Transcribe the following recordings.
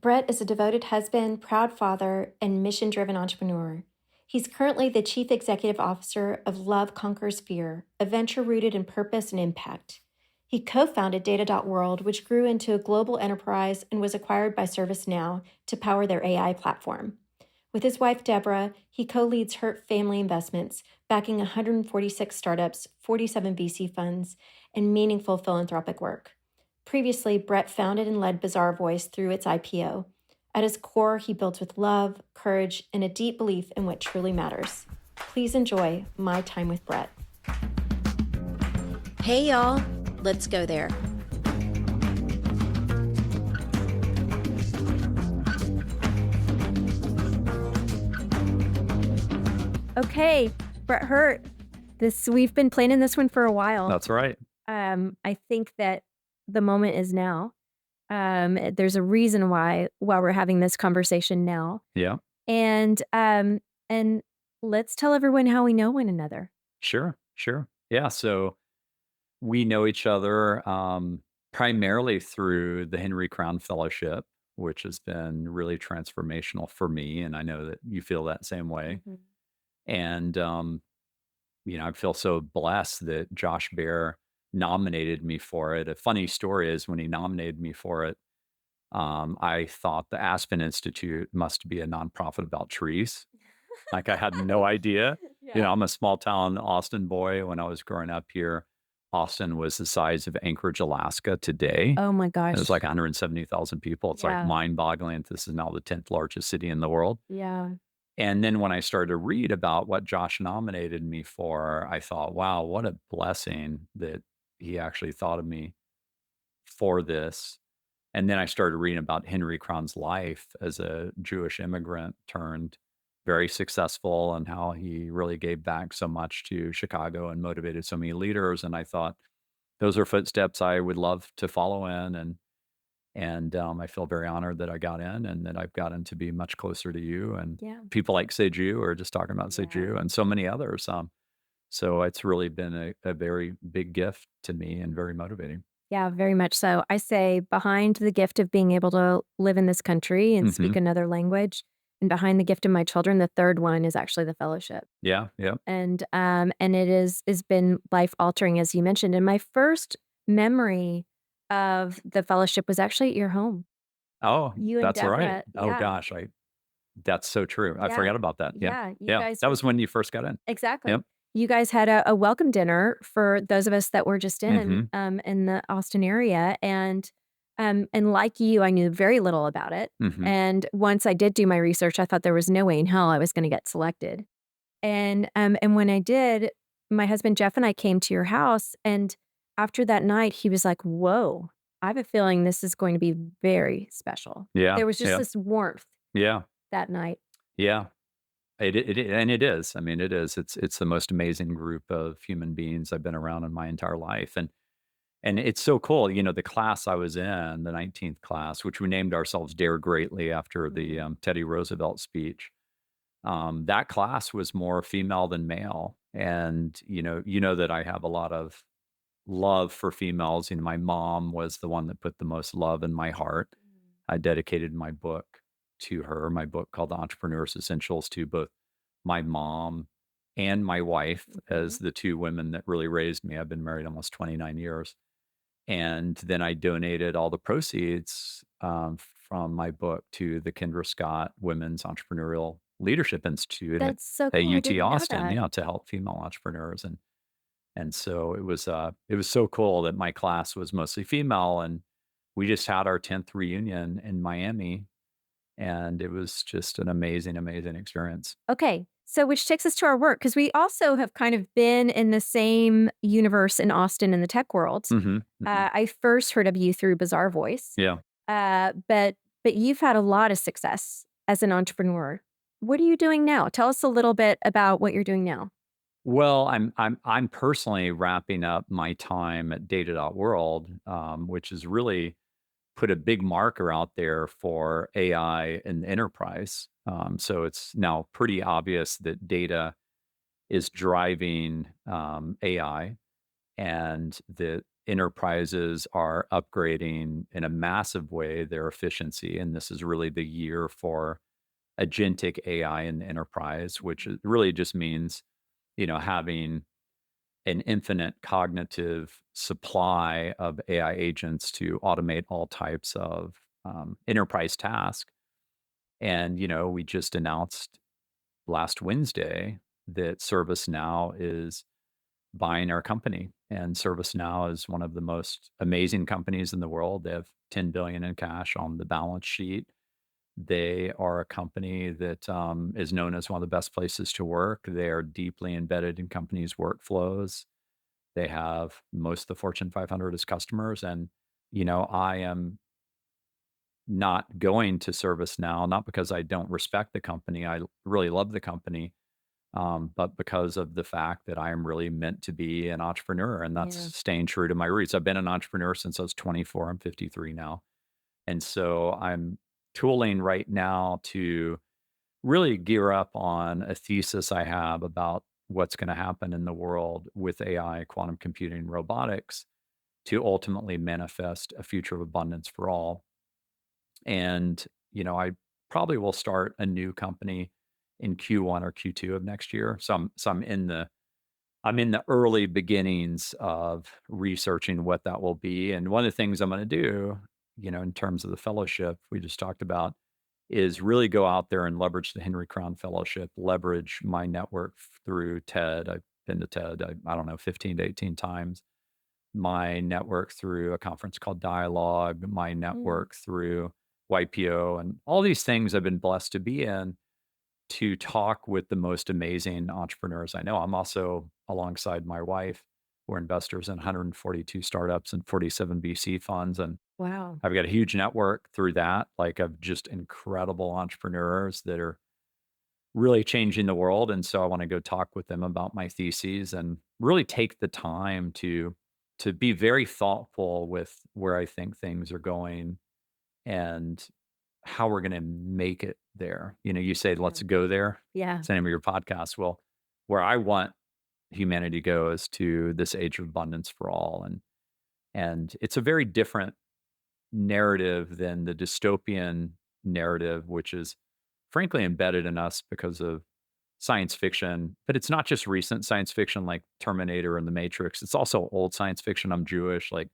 Brett is a devoted husband, proud father, and mission driven entrepreneur. He's currently the chief executive officer of Love Conquers Fear, a venture rooted in purpose and impact. He co founded data.world, which grew into a global enterprise and was acquired by ServiceNow to power their AI platform. With his wife, Debra, he co leads Hurt Family Investments, backing 146 startups, 47 VC funds, and meaningful philanthropic work. Previously, Brett founded and led bazaarvoice through its IPO. At his core, he builds with love, courage, and a deep belief in what truly matters. Please enjoy my time with Brett. Hey, y'all. Let's go there. Okay, Brett Hurt. We've been planning this one for a while. That's right. I think that the moment is now. There's a reason why we're having this conversation now. Yeah, And let's tell everyone how we know one another. sure. Yeah, so we know each other primarily through the Henry Crown Fellowship, which has been really transformational for me, and I know that you feel that same way. Mhm. And I feel so blessed that Josh Bear nominated me for it. A funny story is when he nominated me for it, I thought the Aspen Institute must be a nonprofit about trees. Like I had no idea. Yeah. I'm a small town Austin boy. When I was growing up here, Austin was the size of Anchorage, Alaska today. Oh my It was gosh. like 170,000 people. It's like Yeah. mind-boggling. This is now the 10th largest city in the world. Yeah. And then when I started to read about what Josh nominated me for, I thought, wow, what a blessing that he actually thought of me for this. And then I started reading about Henry Crown's life as a Jewish immigrant turned very successful and how he really gave back so much to Chicago and motivated so many leaders. And I thought those are footsteps I would love to follow in. And I feel very honored that I got in and that I've gotten to be much closer to you and Yeah. people like Seju or just talking about Yeah. Seju and so many others. So it's really been a very big gift to me and very motivating. Yeah, very much so. I say behind the gift of being able to live in this country and speak Hmm. another language, and behind the gift of my children, the third one is actually the fellowship. Yeah. Yeah. And it is been life altering, as you mentioned. And my first memory of the fellowship was actually at your home. Oh, You and that's right. Deborah, Oh yeah, gosh, that's so true. I yeah, forgot about that. Yeah. yeah. You Yeah. guys That were was when you first got in. exactly. Yep. You guys had a welcome dinner for those of us that were just Mhm. in the Austin area, and like you, I knew very little about it. Mhm. And once I did do my research, I thought there was no way in hell I was going to get selected. And when I did, my husband Jeff and I came to your house, and after that night, he was like, "Whoa, I have a feeling this is going to be very special." Yeah. There was just Yeah. this warmth Yeah. that night. Yeah. And it is. I mean, it is. It's the most amazing group of human beings I've been around in my entire life, and it's so cool. The class I was in, the 19th class, which we named ourselves Dare Greatly after the Mhm. Teddy Roosevelt speech. That class was more female than male, and you know that I have a lot of love for females. My mom was the one that put the most love in my heart. I dedicated my book to her, my book called The Entrepreneur's Essentials, to both my mom and my wife as Mhm. the two women that really raised me. I've been married almost 29 years. And then I donated all the proceeds from my book to the Kendra Scott Women's Entrepreneurial Leadership Institute That's so at cool. I UT didn't know Austin, that. to help female entrepreneurs. And so it was so cool that my class was mostly female, and we just had our 10th reunion in Miami, and it was just an amazing, amazing experience. Okay. So which takes us to our work because we also have kind of been in the same universe in Austin in the tech world. Mhm, mhm. I first heard of you through Bazaar Voice, Yeah. but you've had a lot of success as an entrepreneur. What are you doing now? Tell us a little bit about what you're doing now. Well, I'm personally wrapping up my time at data.world, which has really put a big marker out there for AI in the enterprise. So it's now pretty obvious that data is driving AI and that enterprises are upgrading in a massive way their efficiency. And this is really the year for agentic AI in the enterprise, which really just means, having an infinite cognitive supply of AI agents to automate all types of enterprise tasks. And, we just announced last Wednesday that ServiceNow is buying our company. And ServiceNow is one of the most amazing companies in the world. They have 10 billion in cash on the balance sheet. They are a company that is known as one of the best places to work. They are deeply embedded in companies' workflows. They have most of the Fortune 500 as customers. And, I am not going to ServiceNow, not because I don't respect the company. I really love the company, but because of the fact that I am really meant to be an entrepreneur, and that's Yeah. staying true to my roots. I've been an entrepreneur since I was 24. I'm 53 now. And so I'm tooling right now to really gear up on a thesis I have about what's going to happen in the world with AI, quantum computing, robotics to ultimately manifest a future of abundance for all. And, I probably will start a new company in Q1 or Q2 of next year. So I'm in the early beginnings of researching what that will be. And one of the things I'm going to do, in terms of the fellowship we just talked about, is really go out there and leverage the Henry Crown Fellowship, leverage my network through TED. I've been to TED, I don't know, 15 to 18 times. My network through a conference called Dialogue, my Mm. network through YPO, and all these things I've been blessed to be in to talk with the most amazing entrepreneurs I know. I'm also, alongside my wife, we're investors in 142 startups and 47 VC funds. And Wow. I've got a huge network through that, like of just incredible entrepreneurs that are really changing the world. And so I want to go talk with them about my theses and really take the time to be very thoughtful with where I think things are going and how we're gonna make it there. You say, Yeah. "Let's go there." Yeah. It's the name of your podcast. Well, where I want humanity to go is to this age of abundance for all, and it's a very different narrative than the dystopian narrative, which is frankly embedded in us because of science fiction. But it's not just recent science fiction like Terminator and The Matrix. It's also old science fiction. I'm Jewish. Like,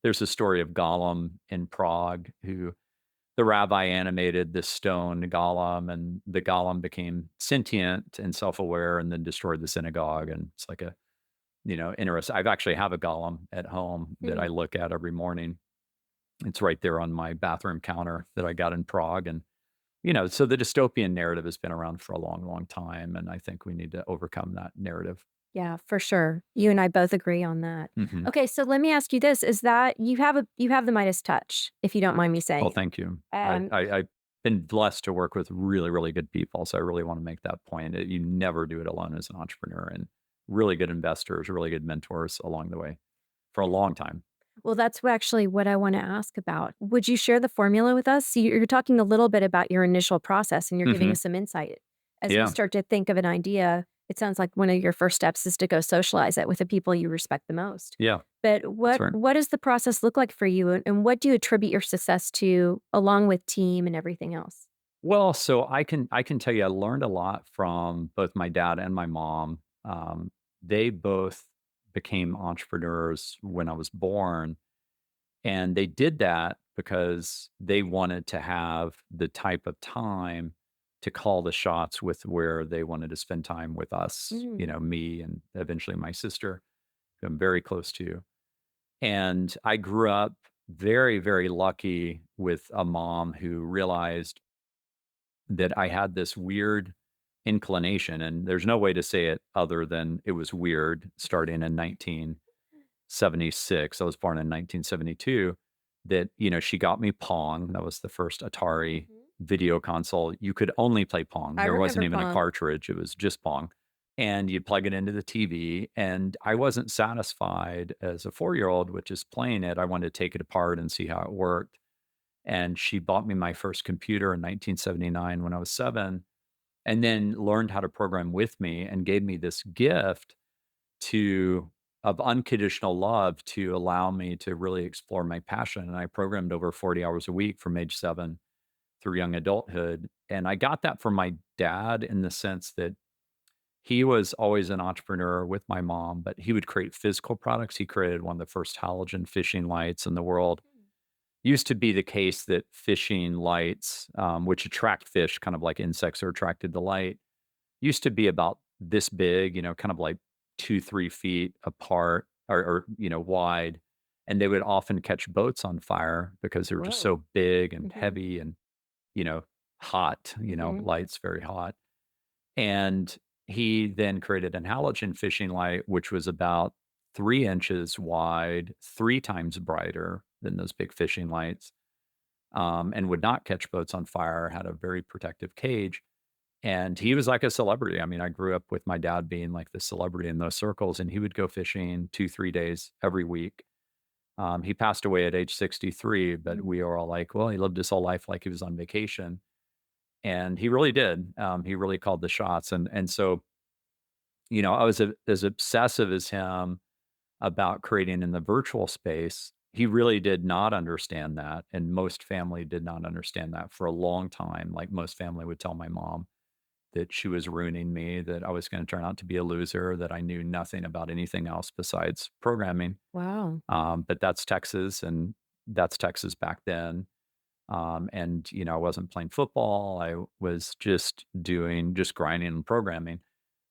there's a story of Gollum in Prague who the rabbi animated this stone golem, and the golem became sentient and self-aware and then destroyed the synagogue. And it's like a, interesting. I've actually have a golem at home that I Mm. look at every morning. It's right there on my bathroom counter that I got in Prague. And, so the dystopian narrative has been around for a long, long time. And I think we need to overcome that narrative. Yeah, for sure. You and I both agree on that. Hmm. Okay, so let me ask you this, is that you have the Midas touch, if you don't mind me Well, saying. thank you. Um, I've been blessed to work with really, really good people. So I really want to make that point. You never do it alone as an entrepreneur, and really good investors, really good mentors along the way for a long time. well, that's actually what I wanna ask about. Would you share the formula with us? So you're talking a little bit about your initial process, and you're giving Hmm. us some insight. As we Yeah. start to think of an idea, it sounds like one of your first steps is to go socialize it with the people you respect the most. Yeah. But That's right. what does the process look like for you, and what do you attribute your success to, along with team and everything else? Well, so I can tell you I learned a lot from both my dad and my mom. They both became entrepreneurs when I was born. And they did that because they wanted to have the type of time to call the shots with where they wanted to spend time with us, Mm, me and eventually my sister, who I'm very close to. And I grew up very, very lucky with a mom who realized that I had this weird inclination, and there's no way to say it other than it was weird starting in 1976. I was born in 1972. That, she got me Pong. That was the first Atari mhm. video console. You could only play Pong. I There wasn't remember even a Pong. cartridge. It was just Pong. And you plug it into the TV. And I wasn't satisfied as a 4-year-old with just playing it. I wanted to take it apart and see how it worked. And she bought me my first computer in 1979 when I was 7, and then learned how to program with me and gave me this gift to of unconditional love to allow me to really explore my passion. And I programmed over 40 hours a week from age 7 through young adulthood. And I got that from my dad in the sense that he was always an entrepreneur with my mom, but he would create physical products. He created one of the first halogen fishing lights in the world. Used to be the case that fishing lights, which attract fish, kind of like insects are attracted to light, used to be about this big, kind of like 2, 3 feet apart or wide. And they would often catch boats on fire because they were just Whoa. so big and Mm-hmm. heavy and, you know, hot, Mm-hmm. lights very hot. And he then created an halogen fishing light, which was about 3 inches wide, 3 times brighter than those big fishing lights, and would not catch boats on fire, had a very protective cage. And he was like a celebrity. I mean, I grew up with my dad being like the celebrity in those circles, and he would go fishing 2, 3 days every week. He passed away at age 63, but we were all like, well, he lived his whole life like he was on vacation. And he really did. He really called the shots. And so, I was as obsessive as him about creating in the virtual space. He really did not understand that. And most family did not understand that for a long time. Like most family would tell my mom that she was ruining me, that I was going to turn out to be a loser, that I knew nothing about anything else besides programming. Wow. But that's Texas, and that's Texas back then. And I wasn't playing football. I was just grinding and programming.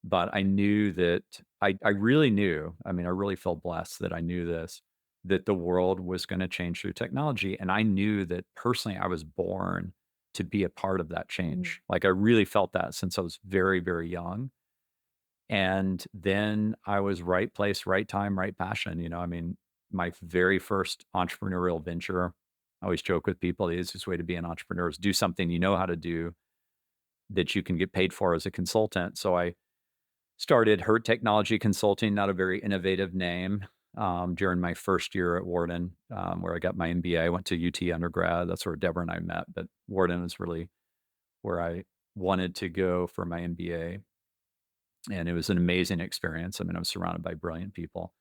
But I knew that I really knew. I mean, I really felt blessed that I knew this, that the world was going to change through technology. And I knew that personally, I was born to be a part of that Mm. change. Like I really felt that since I was very, very young. And then I was right place, right time, right passion. I mean, my very first entrepreneurial venture, I always joke with people, the easiest way to be an entrepreneur is do something you know how to do that you can get paid for as a consultant. So I started Hurt Technology Consulting, not a very innovative name, during my first year at Wharton, where I got my MBA. I went to UT undergrad. That's where Deborah and I met, but Wharton was really where I wanted to go for my MBA. And it was an amazing experience. I mean, I was surrounded by brilliant people.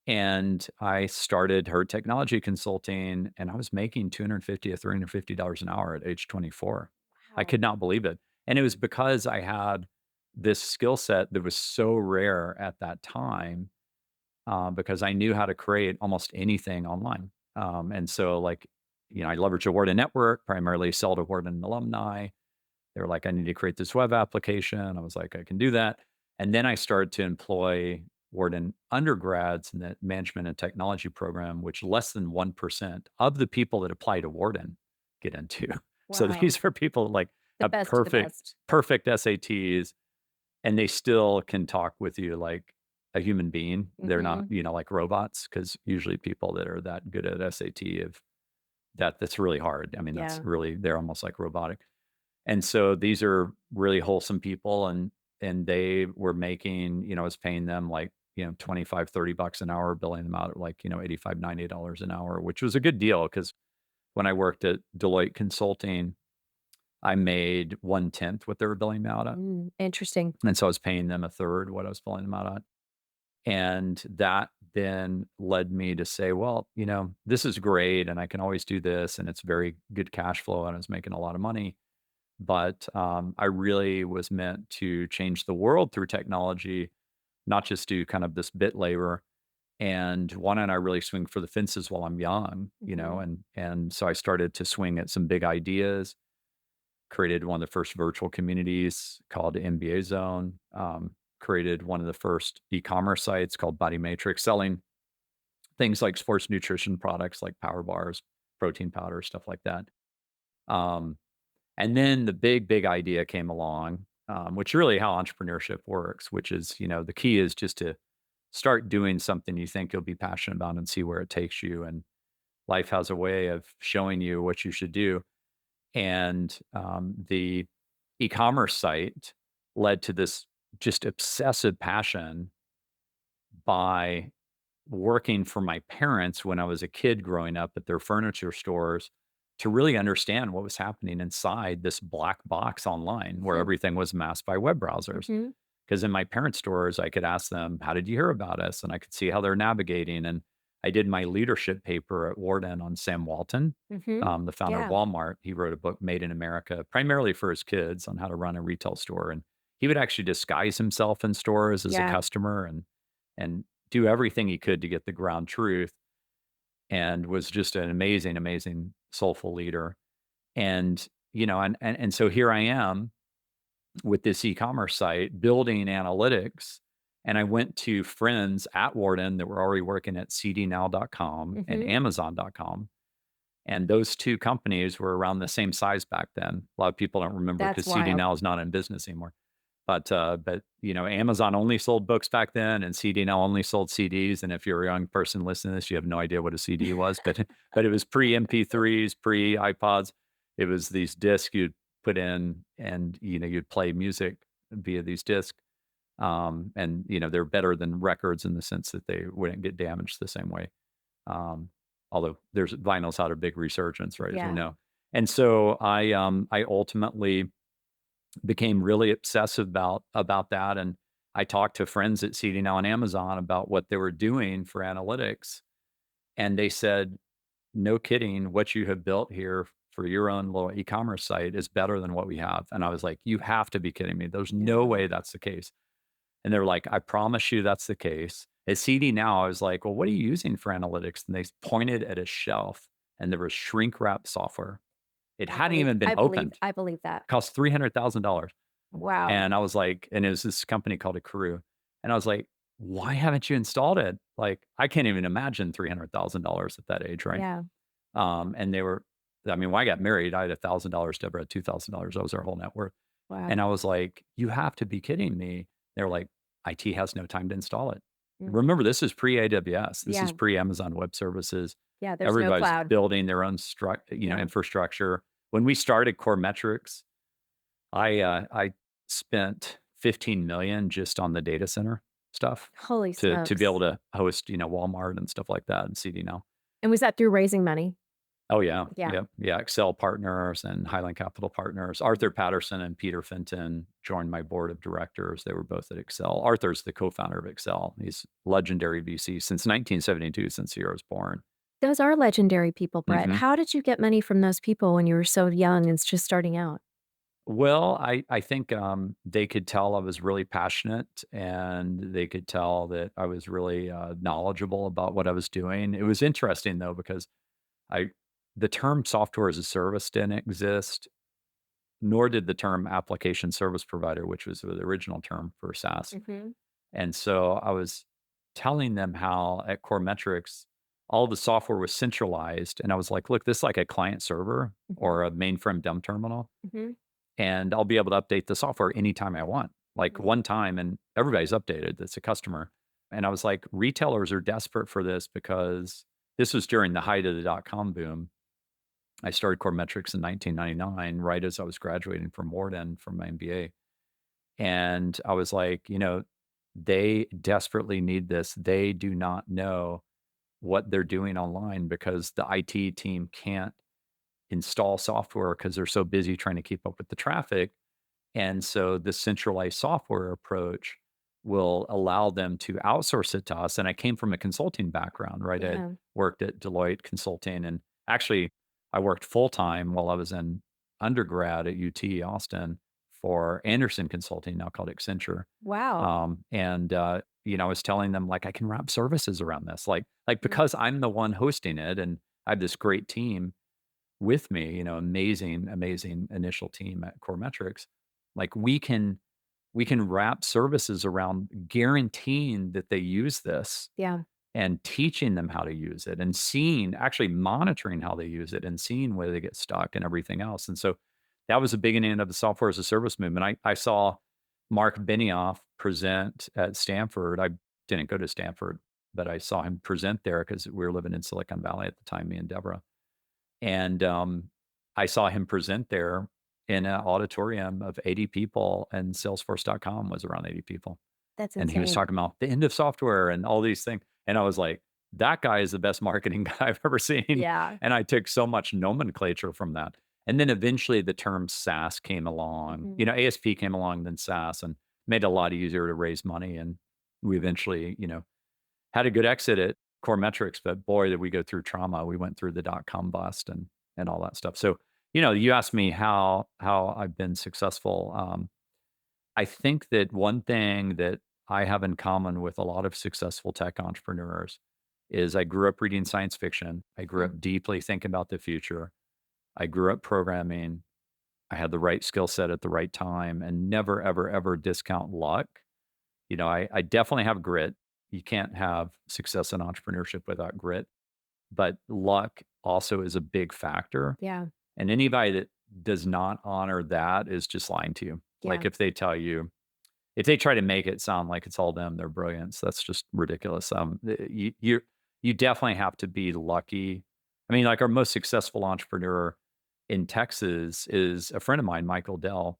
And I started her technology consulting, and I was making 250 to $350 an hour at age 24. I Wow. could not believe it. And it was because I had this skill set that was so rare at that time, because I knew how to create almost anything online. And so, like, I leveraged a Wharton network, primarily sell to Wharton alumni. They were like, I need to create this web application. I was like, I can do that. And then I started to employ Wharton undergrads in the management and technology program, which less than 1% of the people that apply to Wharton get into. So Wow. these are people that like The have best of the best. perfect SATs, and they still can talk with you like a human being. They're not, Mhm. like robots, because usually people that are that good at SAT have that's really hard. I mean, that's Yeah. really, they're almost like robotic. And so these are really wholesome people, and they were making, I was paying them like, 25, $30 an hour, billing them out at like, 85, $90 an hour, which was a good deal because when I worked at Deloitte Consulting, I made 1/10 what they were billing me out at. Interesting. And so I was paying them a third what I was billing them out at. And that then led me to say, well, this is great and I can always do this and it's very good cash flow and I was making a lot of money. But I really was meant to change the world through technology, not just do kind of this bit labor. And why don't I really swing for the fences while I'm young, Mhm. and so I started to swing at some big ideas, created one of the first virtual communities called MBA Zone, created one of the first e-commerce sites called Body Matrix, selling things like sports nutrition products like power bars, protein powder, stuff like that. Um, And then the big, big idea came along, which really how entrepreneurship works, which is, the key is just to start doing something you think you'll be passionate about and see where it takes you. And life has a way of showing you what you should do. And the e commerce site led to this just obsessive passion by working for my parents when I was a kid growing up at their furniture stores to really understand what was happening inside this black box online where Hmm. everything was masked by web browsers. Mhm. Because in my parents' stores, I could ask them, "How did you hear about us?" And I could see how they're navigating. And I did my leadership paper at Warden on Sam Walton, Mm-hmm. the founder of Yeah. Walmart. He wrote a book, Made in America, primarily for his kids on how to run a retail store. And he would actually disguise himself in stores as a Yeah. customer and do everything he could to get the ground truth, and was just an amazing, amazing, soulful leader. And, and so here I am with this e-commerce site building analytics. And I went to friends at Warden that were already working at cdnow.com and Mm-hmm. amazon.com. And those two companies were around the same size back then. A lot of people don't remember That's because CD wild. Now is not in business anymore. But Amazon only sold books back then, and CD Now only sold CDs. And if you're a young person listening to this, you have no idea what a CD was. But it was pre MP3s, pre iPods. It was these discs you'd put in, and you'd play music via these discs. And they're better than records in the sense that they wouldn't get damaged the same way. Um, Although there's vinyls had a big resurgence, right, as we Yeah. know. And so I ultimately became really obsessive about that. And I talked to friends at CD Now and Amazon about what they were doing for analytics. And they said, no kidding, what you have built here for your own little e-commerce site is better than what we have. And I was like, you have to be kidding me. There's no No. way that's the case. And they're like, I promise you that's the case. At CD Now, I was like, well, what are you using for analytics? And they pointed at a shelf, and there was shrink wrap software. It I hadn't believe even been I believe opened. I believe that. Cost $300,000. Wow. And I was like, and it was this company called Accrue. And I was like, why haven't you installed it? Like, I can't even imagine $300,000 at that age, right? Yeah. And they were, I mean, when I got married, I had $1,000, Deborah had $2,000. That was our whole net worth. And Wow. I was like, you have to be kidding me. They were like, IT has no time to install it. Mm. Remember, this is pre AWS. This is Yeah. pre Amazon Web Services. Yeah, there's no Everybody's cloud. building their own Yeah. infrastructure. When we started Core Metrics, I spent 15 million just on the data center stuff Holy to be able smokes. to host, Walmart and stuff like that and CD Now. And was that through raising money? Oh yeah, Yeah. yep, yeah. Excel partners and Highland Capital partners. Arthur Patterson and Peter Fenton joined my board of directors. They were both at Excel. Arthur's the co-founder of Excel. He's legendary VC since 1972, since the year I was born. Those are legendary people, Brett. Mhm. How did you get money from those people when you were so young and just starting out? Well, I think, they could tell I was really passionate, and they could tell that I was really, knowledgeable about what I was doing. It was interesting, though, because I the term software as a service didn't exist, nor did the term application service provider, which was the original term for SaaS. Mhm. And so I was telling them how at Core Metrics, all the software was centralized, and I was like, "Look, this is like a client server Mhm. or a mainframe dumb terminal, Mhm. and I'll be able to update the software anytime I want, like Mhm. one time, and everybody's updated that's a customer." And I was like, retailers are desperate for this because this was during the height of the dot-com boom. I started Core Metrics in 1999, right as I was graduating from Wharton from my MBA. And I was like, they desperately need this. They do not know what they're doing online because the IT team can't install software because they're so busy trying to keep up with the traffic. And so the centralized software approach will allow them to outsource it to us. And I came from a consulting background, right? I Yeah. worked at Deloitte Consulting, and actually I worked full time while I was in undergrad at UT Austin for Anderson Consulting, now called Accenture. Wow. I was telling them like I can wrap services around this, like Mhm. because I'm the one hosting it, and I have this great team with me, amazing, amazing initial team at Core Metrics. Like we can wrap services around guaranteeing that they use this Yeah. and teaching them how to use it and seeing actually monitoring how they use it and seeing where they get stuck and everything else. And so that was the beginning of the software as a service movement. I saw Mark Benioff present at Stanford. I didn't go to Stanford, but I saw him present there because we were living in Silicon Valley at the time, me and Deborah. And, I saw him present there in an auditorium of 80 people, and Salesforce.com was around 80 people. That's And he was insane. talking about the end of software and all these things. And I was like, that guy is the best marketing guy I've ever seen. Yeah. And I took so much nomenclature from that. And then eventually the term SaaS came along. Mhm. ASP came along, then SaaS. And made it a lot easier to raise money, and we eventually, had a good exit at Core Metrics, but boy, did we go through trauma. We went through the dot-com bust and all that stuff. So, you asked me how I've been successful. I think that one thing that I have in common with a lot of successful tech entrepreneurs is I grew up reading science fiction. I grew Mm. up deeply thinking about the future. I grew up programming. I had the right skill set at the right time and never, ever, ever discount luck. I definitely have grit. You can't have success in entrepreneurship without grit, but luck also is a big factor. Yeah. And anybody that does not honor that is just lying to you. Like Yeah. if they try to make it sound like it's all them, their brilliance, that's just ridiculous. You definitely have to be lucky. I mean, like our most successful entrepreneur in Texas is a friend of mine, Michael Dell.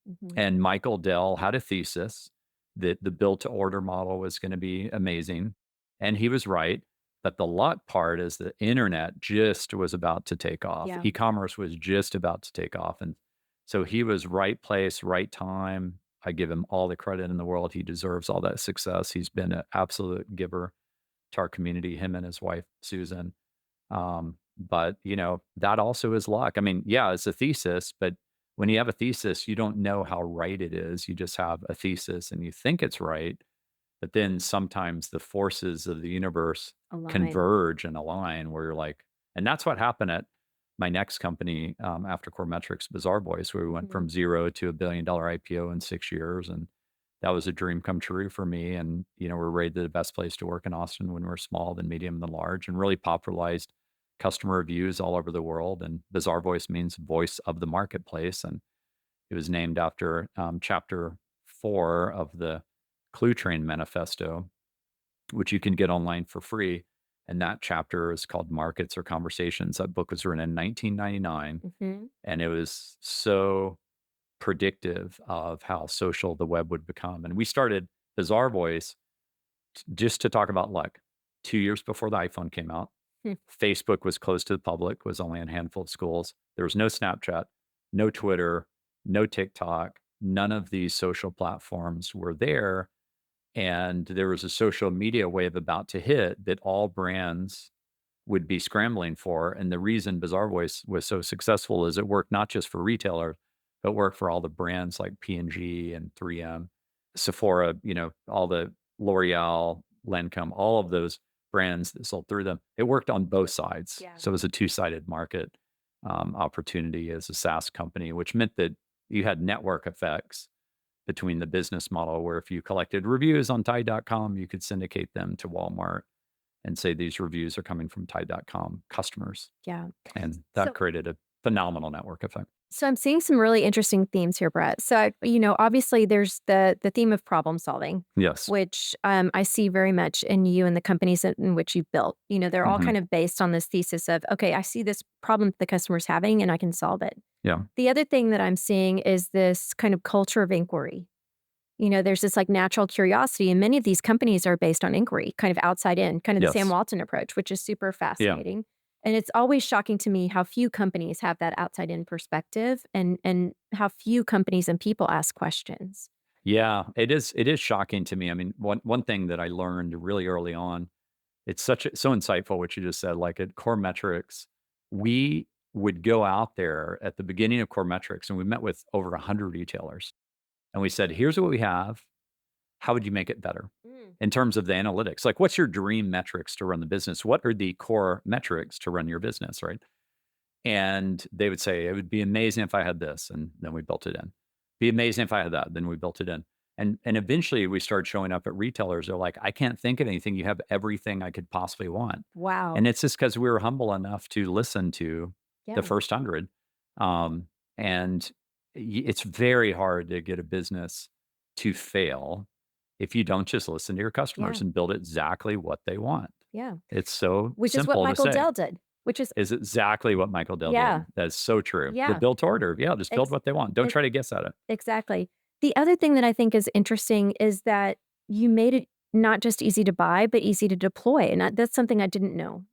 Mhm. And Michael Dell had a thesis that the built to order model was going to be amazing. And he was right. But the luck part is the internet just was about to take off. Yeah. E-commerce was just about to take off. And so he was right place, right time. I give him all the credit in the world. He deserves all that success. He's been an absolute giver to our community, him and his wife, Susan. But that also is luck. I mean, yeah, it's a thesis, but when you have a thesis, you don't know how right it is. You just have a thesis and you think it's right, but then sometimes the forces of the universe Align. converge and align where you're like, and that's what happened at my next company after Core Metrics, bazaarvoice, where we went Mhm. from zero to $1 billion IPO in 6 years. And that was a dream come true for me. And, we're rated the best place to work in Austin when we're small, then medium, then large, and really popularized customer reviews all over the world. And bazaarvoice means voice of the marketplace. And it was named after chapter 4 of the Clue Train Manifesto, which you can get online for free. And that chapter is called Markets or Conversations. That book was written in 1999, Mhm. and it was so predictive of how social the web would become. And we started Bizarre Voice just to talk about luck. 2 years before the iPhone came out, Hmm. Facebook was closed to the public, was only in a handful of schools. There was no Snapchat, no Twitter, no TikTok. None of these social platforms were there. And there was a social media wave about to hit that all brands would be scrambling for. And the reason Bizarre Voice was so successful is it worked not just for retailers, but worked for all the brands like P&G and 3M, Sephora, all the L'Oreal, Lancome, all of those brands that sold through them. It worked on both sides. Yeah. So it was a two-sided market opportunity as a SaaS company, which meant that you had network effects between the business model where if you collected reviews on Tide.com, you could syndicate them to Walmart and say these reviews are coming from Tide.com customers. Yeah. And that So created a phenomenal network effect. So I'm seeing some really interesting themes here, Brett. So obviously there's the theme of problem solving, Yes. which I see very much in you and the companies in which you've built. They're all Mhm. kind of based on this thesis of, okay, I see this problem the customer's having and I can solve it. Yeah. The other thing that I'm seeing is this kind of culture of inquiry. There's this like natural curiosity, and many of these companies are based on inquiry, kind of outside in, kind of the Sam Yes. Walton approach, which is super Yeah. fascinating. And it's always shocking to me how few companies have that outside in perspective and how few companies and people ask questions. Yeah. It is shocking to me. I mean, one thing that I learned really early on, it's so insightful what you just said. Like at Core Metrics, we would go out there at the beginning of Core Metrics and we met with over 100 retailers. And we said, here's what we have. How would you make it better Mm. in terms of the analytics? Like, what's your dream metrics to run the business? What are the core metrics to run your business? Right. And they would say, it would be amazing if I had this. And then we built it in. Be amazing if I had that. Then we built it in. And eventually we started showing up at retailers. They're like, I can't think of anything. You have everything I could possibly want. And Wow. it's just because we were humble enough to listen to the Yeah. first 100. And it's very hard to get a business to fail if you don't just listen to your customers Yeah. and build exactly what they want. Yeah. It's so Which is what simple to Michael say. Dell did, which is, Is exactly what Michael Dell yeah. did. That's so true. The Yeah. built to order. Yeah, just build Ex- what they want. Don't ex- try to guess at it. exactly. The other thing that I think is interesting is that you made it not just easy to buy, but easy to deploy. And that's something I didn't know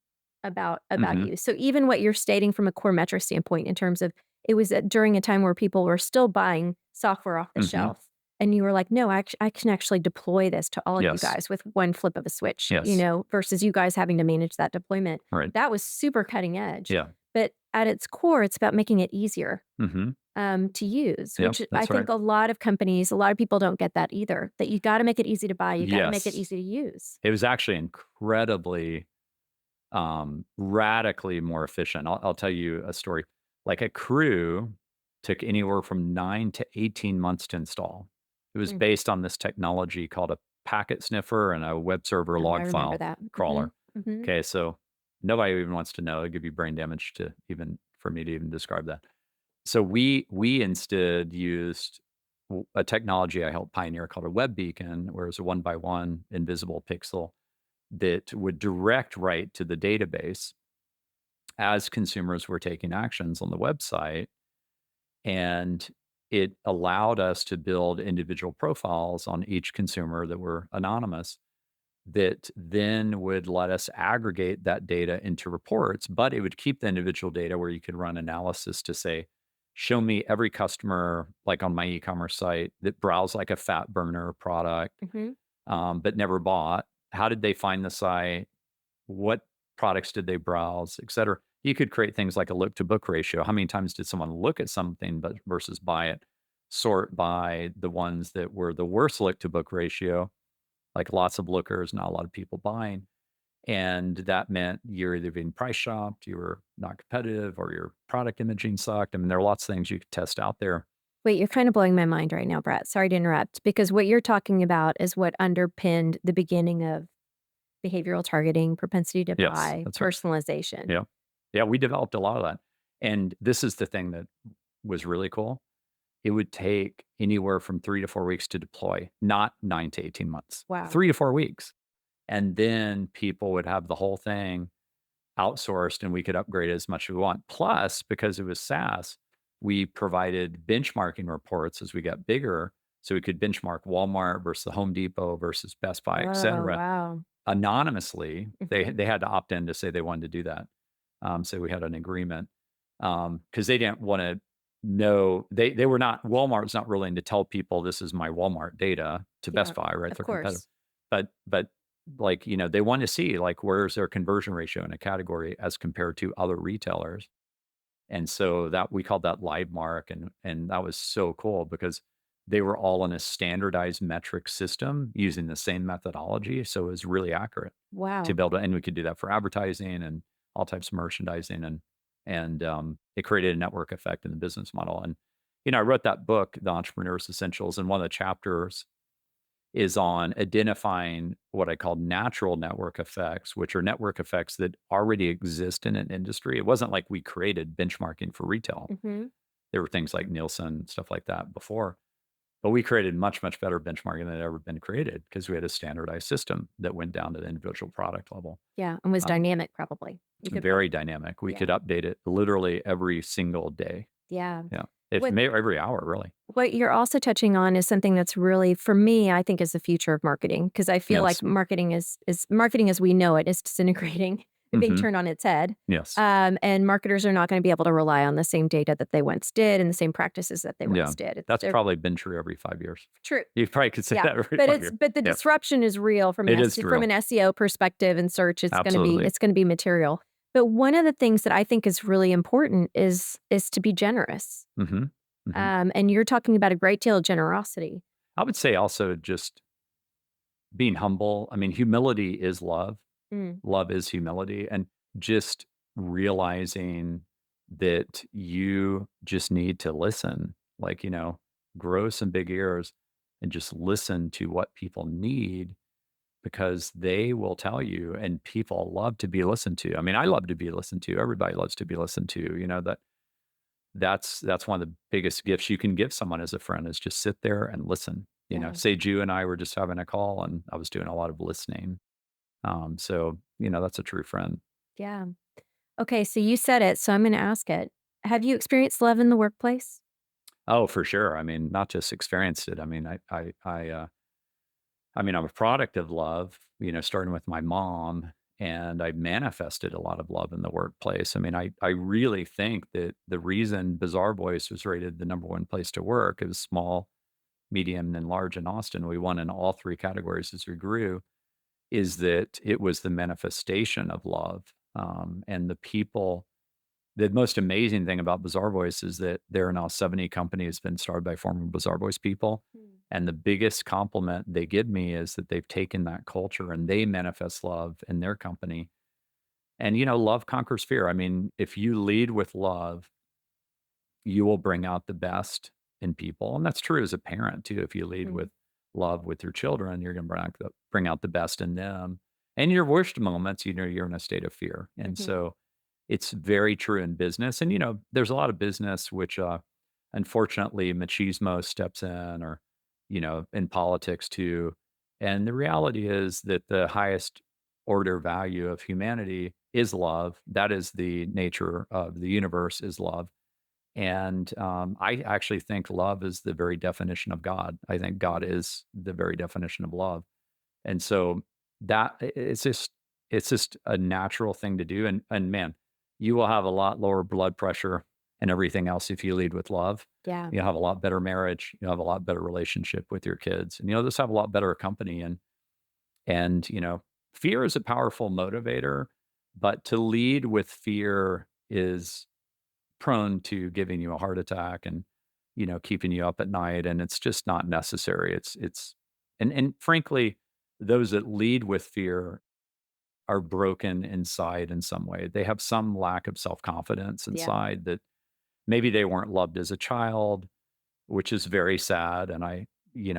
about Mhm, you. So even what you're stating from a core metric standpoint in terms of it was during a time where people were still buying software off the mhm. shelf and you were like, "No, I can actually deploy this to all of you Yes. guys with one flip of a switch," Yes. versus you guys having to manage that deployment. Right. That was super cutting edge. Yeah. But at its core, it's about making it easier, Mhm. to use, Yep, which I that's right. think a lot of people don't get that either, that you gotta make it easy to buy, you gotta make it Yes. easy to use. It was actually incredibly, radically more efficient. I'll tell you a story. Like a crew took anywhere from 9 to 18 months to install. It was Mm. based on this technology called a packet sniffer and a web server Oh, I log remember file that. Mhm. crawler. Mhm. Okay, so nobody even wants to know. It'd give you brain damage to even for me to even describe that. So we instead used a technology I helped pioneer called a web beacon, where it's a one by one invisible pixel that would direct write to the database as consumers were taking actions on the website. And it allowed us to build individual profiles on each consumer that were anonymous that then would let us aggregate that data into reports, but it would keep the individual data where you could run analysis to say, show me every customer, like on my e-commerce site, that browsed like a fat burner product, Mhm. but never bought. How did they find the site? What products did they browse, et cetera? You could create things like a look to book ratio. How many times did someone look at something but versus buy it? Sort by the ones that were the worst look to book ratio, like lots of lookers, not a lot of people buying. And that meant you're either being price shopped, you were not competitive, or your product imaging sucked. I mean, there are lots of things you could test out there. Wait, you're kinda blowing my mind right now, Brett. Sorry to interrupt, because what you're talking about is what underpinned the beginning of behavioral targeting, propensity to Yes, buy, that's right. personalization. Yeah. Yeah, we developed a lot of that. And this is the thing that was really cool. It would take anywhere from 3 to 4 weeks to deploy, not 9 to 18 months. Wow. 3 to 4 weeks. And then people would have the whole thing outsourced and we could upgrade as much as we want. Plus, because it was SaaS, we provided benchmarking reports as we got bigger. So we could benchmark Walmart versus the Home Depot versus Best Buy, et Oh, cetera, wow. anonymously. Mhm. They had to opt in to say they wanted to do that. So we had an agreement because they didn't want to know they were not Walmart's not willing to tell people this is my Walmart data to Yeah, Best Buy, right? of They're competitive, course. but like they want to see like where's their conversion ratio in a category as compared to other retailers. And so that we called that live mark and that was so cool because they were all in a standardized metric system using the same methodology. So it was really accurate to Wow. be able to, and we could do that for advertising and all types of merchandising and it created a network effect in the business model. And, I wrote that book, The Entrepreneur's Essentials, and one of the chapters is on identifying what I call natural network effects, which are network effects that already exist in an industry. It wasn't like we created benchmarking for retail. Mhm. There were things like Nielsen, stuff like that before, but we created much, much better benchmarking than had ever been created because we had a standardized system that went down to the individual product level. Yeah, and was Um, dynamic probably. You could Very probably. dynamic. We could Yeah. update it literally every single day. Yeah. Yeah. If What may every hour, really. what you're also touching on is something that's really, for me, I think is the future of marketing, because I feel like Yes. marketing as we know it is disintegrating, being Hmm. turned on its head. Yes. And marketers are not gonna be able to rely on the same data that they once did and the same practices that they Yeah. once did. That's They're probably been true every 5 years. true. You probably could say Yeah, that every 5 years. but the Yeah. disruption is real It is from real. an SEO perspective and search, Absolutely. it's gonna be material. But one of the things that I think is really important is to be generous. Mhm. Mhm. And you're talking about a great deal of generosity. I would say also just being humble. I mean, humility is love. Mm, Love is humility, and just realizing that you just need to listen, like, grow some big ears and just listen to what people need because they will tell you, and people love to be listened to. I mean, I love to be listened to. Everybody loves to be listened to, that's one of the biggest gifts you can give someone as a friend is just sit there and listen. yeah, Say Jew and I were just having a call and I was doing a lot of listening. So, that's a true friend. yeah. Okay, so you said it, so I'm gonna ask it. Have you experienced love in the workplace? Oh, for sure. I mean, not just experienced it. I mean, I'm a product of love, starting with my mom, and I manifested a lot of love in the workplace. I mean, I really think that the reason Bazaar Voice was rated the number one place to work, it was small, medium, and large in Austin. We won in all three categories as we grew. Is that it was the manifestation of love, and the people. The most amazing thing about Bazaar Voice is that there are now 70 companies been started by former Bazaar Voice people. Mm. And the biggest compliment they give me is that they've taken that culture and they manifest love in their company. And, love conquers fear. I mean, if you lead with love, you will bring out the best in people. And that's true as a parent too. If you lead Mm. with love with your children, you're going to bring out the best in them. And your worst moments, you're in a state of fear. And Mhm. so it's very true in business. And, there's a lot of business which, unfortunately, machismo steps in, or, in politics too. And the reality is that the highest order value of humanity is love. That is the nature of the universe, is love. And I actually think love is the very definition of God. I think God Mm. is the very definition of love. And so it's just a natural thing to do. And man, you will have a lot lower blood pressure and everything else if you lead with love. Yeah. You'll have a lot better marriage. You'll have a lot better relationship with your kids, and you'll just have a lot better company. And fear is a powerful motivator, but to lead with fear is prone to giving you a heart attack and, keeping you up at night, and it's just not necessary. And frankly, those that lead with fear are broken inside in some way. They have some lack of self-confidence Yeah. inside, that maybe they weren't loved as a child, which is very sad. And you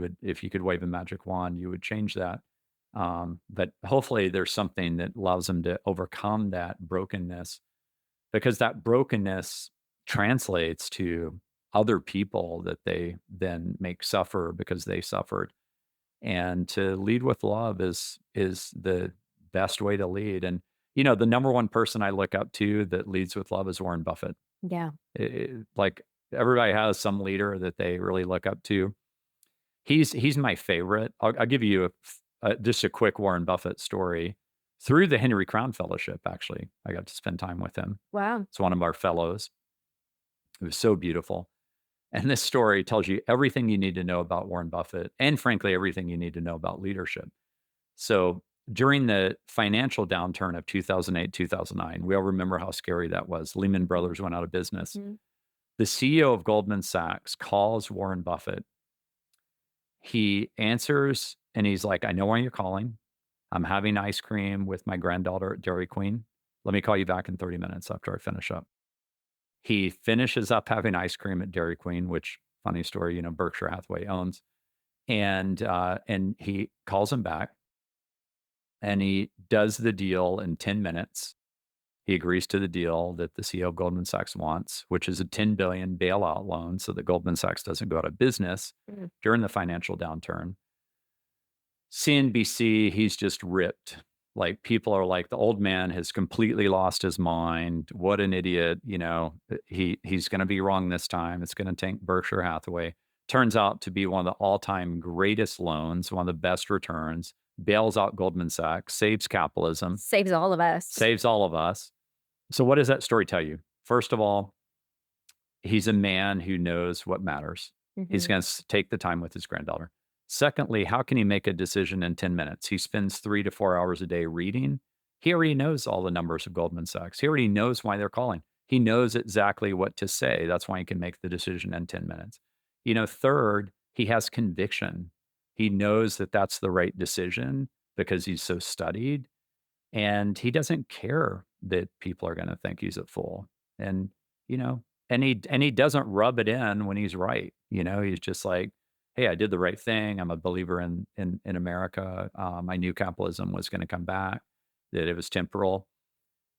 would, if you could wave a magic wand, you would change that. But hopefully there's something that allows them to overcome that brokenness, because that brokenness translates to other people that they then make suffer because they suffered. And to lead with love is the best way to lead. And the number one person I look up to that leads with love is Warren Buffett. Yeah. Like, everybody has some leader that they really look up to. He's my favorite. I'll give you just a quick Warren Buffett story. Through the Henry Crown Fellowship, actually, I got to spend time with him. Wow. It's one of our fellows. It was so beautiful. And this story tells you everything you need to know about Warren Buffett, and frankly, everything you need to know about leadership. So during the financial downturn of 2008, 2009, we all remember how scary that was. Lehman Brothers went out of business. Mhm. The CEO of Goldman Sachs calls Warren Buffett. He answers and he's like, "I know why you're calling. I'm having ice cream with my granddaughter at Dairy Queen. Let me call you back in 30 minutes after I finish up." He finishes up having ice cream at Dairy Queen, which, funny story, Berkshire Hathaway owns, and he calls him back, and he does the deal in 10 minutes. He agrees to the deal that the CEO of Goldman Sachs wants, which is a 10 billion bailout loan so that Goldman Sachs doesn't go out of business Mm. during the financial downturn. CNBC, he's just ripped. Like, people are like, the old man has completely lost his mind. What an idiot. He's going to be wrong this time. It's going to tank Berkshire Hathaway. Turns out to be one of the all-time greatest loans, one of the best returns, bails out Goldman Sachs, saves capitalism, Saves all of us. saves all of us. So what does that story tell you? First of all, he's a man who knows what matters. He's Mhm. going to take the time with his granddaughter. Secondly, how can he make a decision in 10 minutes? He spends 3 to 4 hours a day reading. He already knows all the numbers of Goldman Sachs. He already knows why they're calling. He knows exactly what to say. That's why he can make the decision in 10 minutes. Third, he has conviction. He knows that that's the right decision because he's so studied, and he doesn't care that people are going to think he's a fool. And you know and he doesn't rub it in when he's right. He's just like, hey, I did the right thing. I'm a believer in America. I knew capitalism was going to come back, that it was temporal.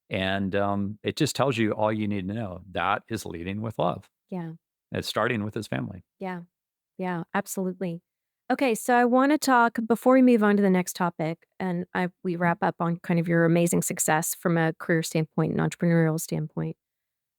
And it just tells you all you need to know. That is leading with love. Yeah. It's starting with his family. Yeah. Yeah, absolutely. Okay, so I want to talk before we move on to the next topic, and we wrap up on kind of your amazing success from a career standpoint and entrepreneurial standpoint.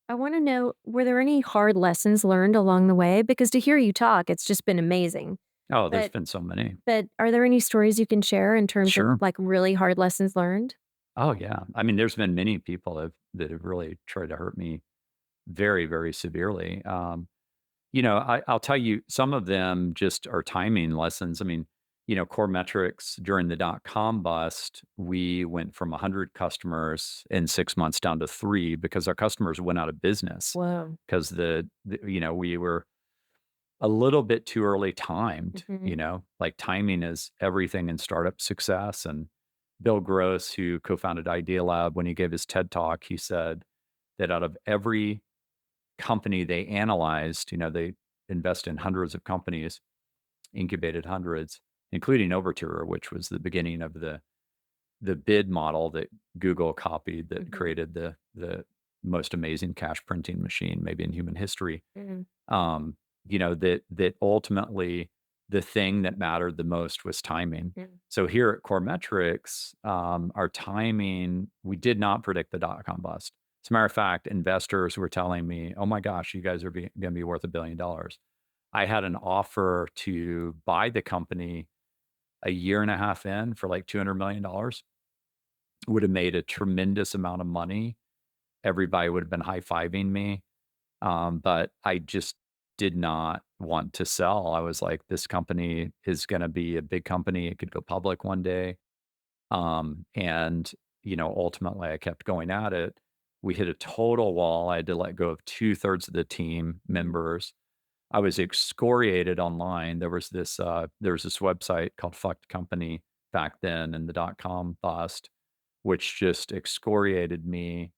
I want to know, were there any hard lessons learned along the way? Because to hear you talk, it's just been amazing. Oh, there's But been so many. but are there any stories you can share in terms of Sure. like really hard lessons learned? Oh, yeah. I mean, there's been many people that have really tried to hurt me very, very severely. I'll tell you, some of them just are timing lessons. I mean, core metrics during the dot-com bust, we went from 100 customers in 6 months down to 3 because our customers went out of business Whoa. because we were a little bit too early timed, Hmm. like timing is everything in startup success. And Bill Gross, who co-founded Idea Lab, when he gave his TED Talk, he said that out of every company they analyzed, they invest in hundreds of companies, incubated hundreds, including Overture, which was the beginning of the bid model that Google copied that Hmm. created the most amazing cash printing machine maybe in human history. Hmm. Um, that ultimately the thing that mattered the most was timing. Hmm. So here at Core Metrics, our timing, we did not predict the dot-com bust. As a matter of fact, investors were telling me, "Oh my gosh, you guys are going to be worth $1 billion." I had an offer to buy the company a year and a half in for like $200 million. Would have made a tremendous amount of money. Everybody would have been high fiving me. But I just did not want to sell. I was like, this company is going to be a big company. It could go public one day. And, ultimately I kept going at it. We hit a total wall. I had to let go of 2/3 of the team members. I was excoriated online. There was this website called Fucked Company back then in the dot-com bust, which just excoriated me,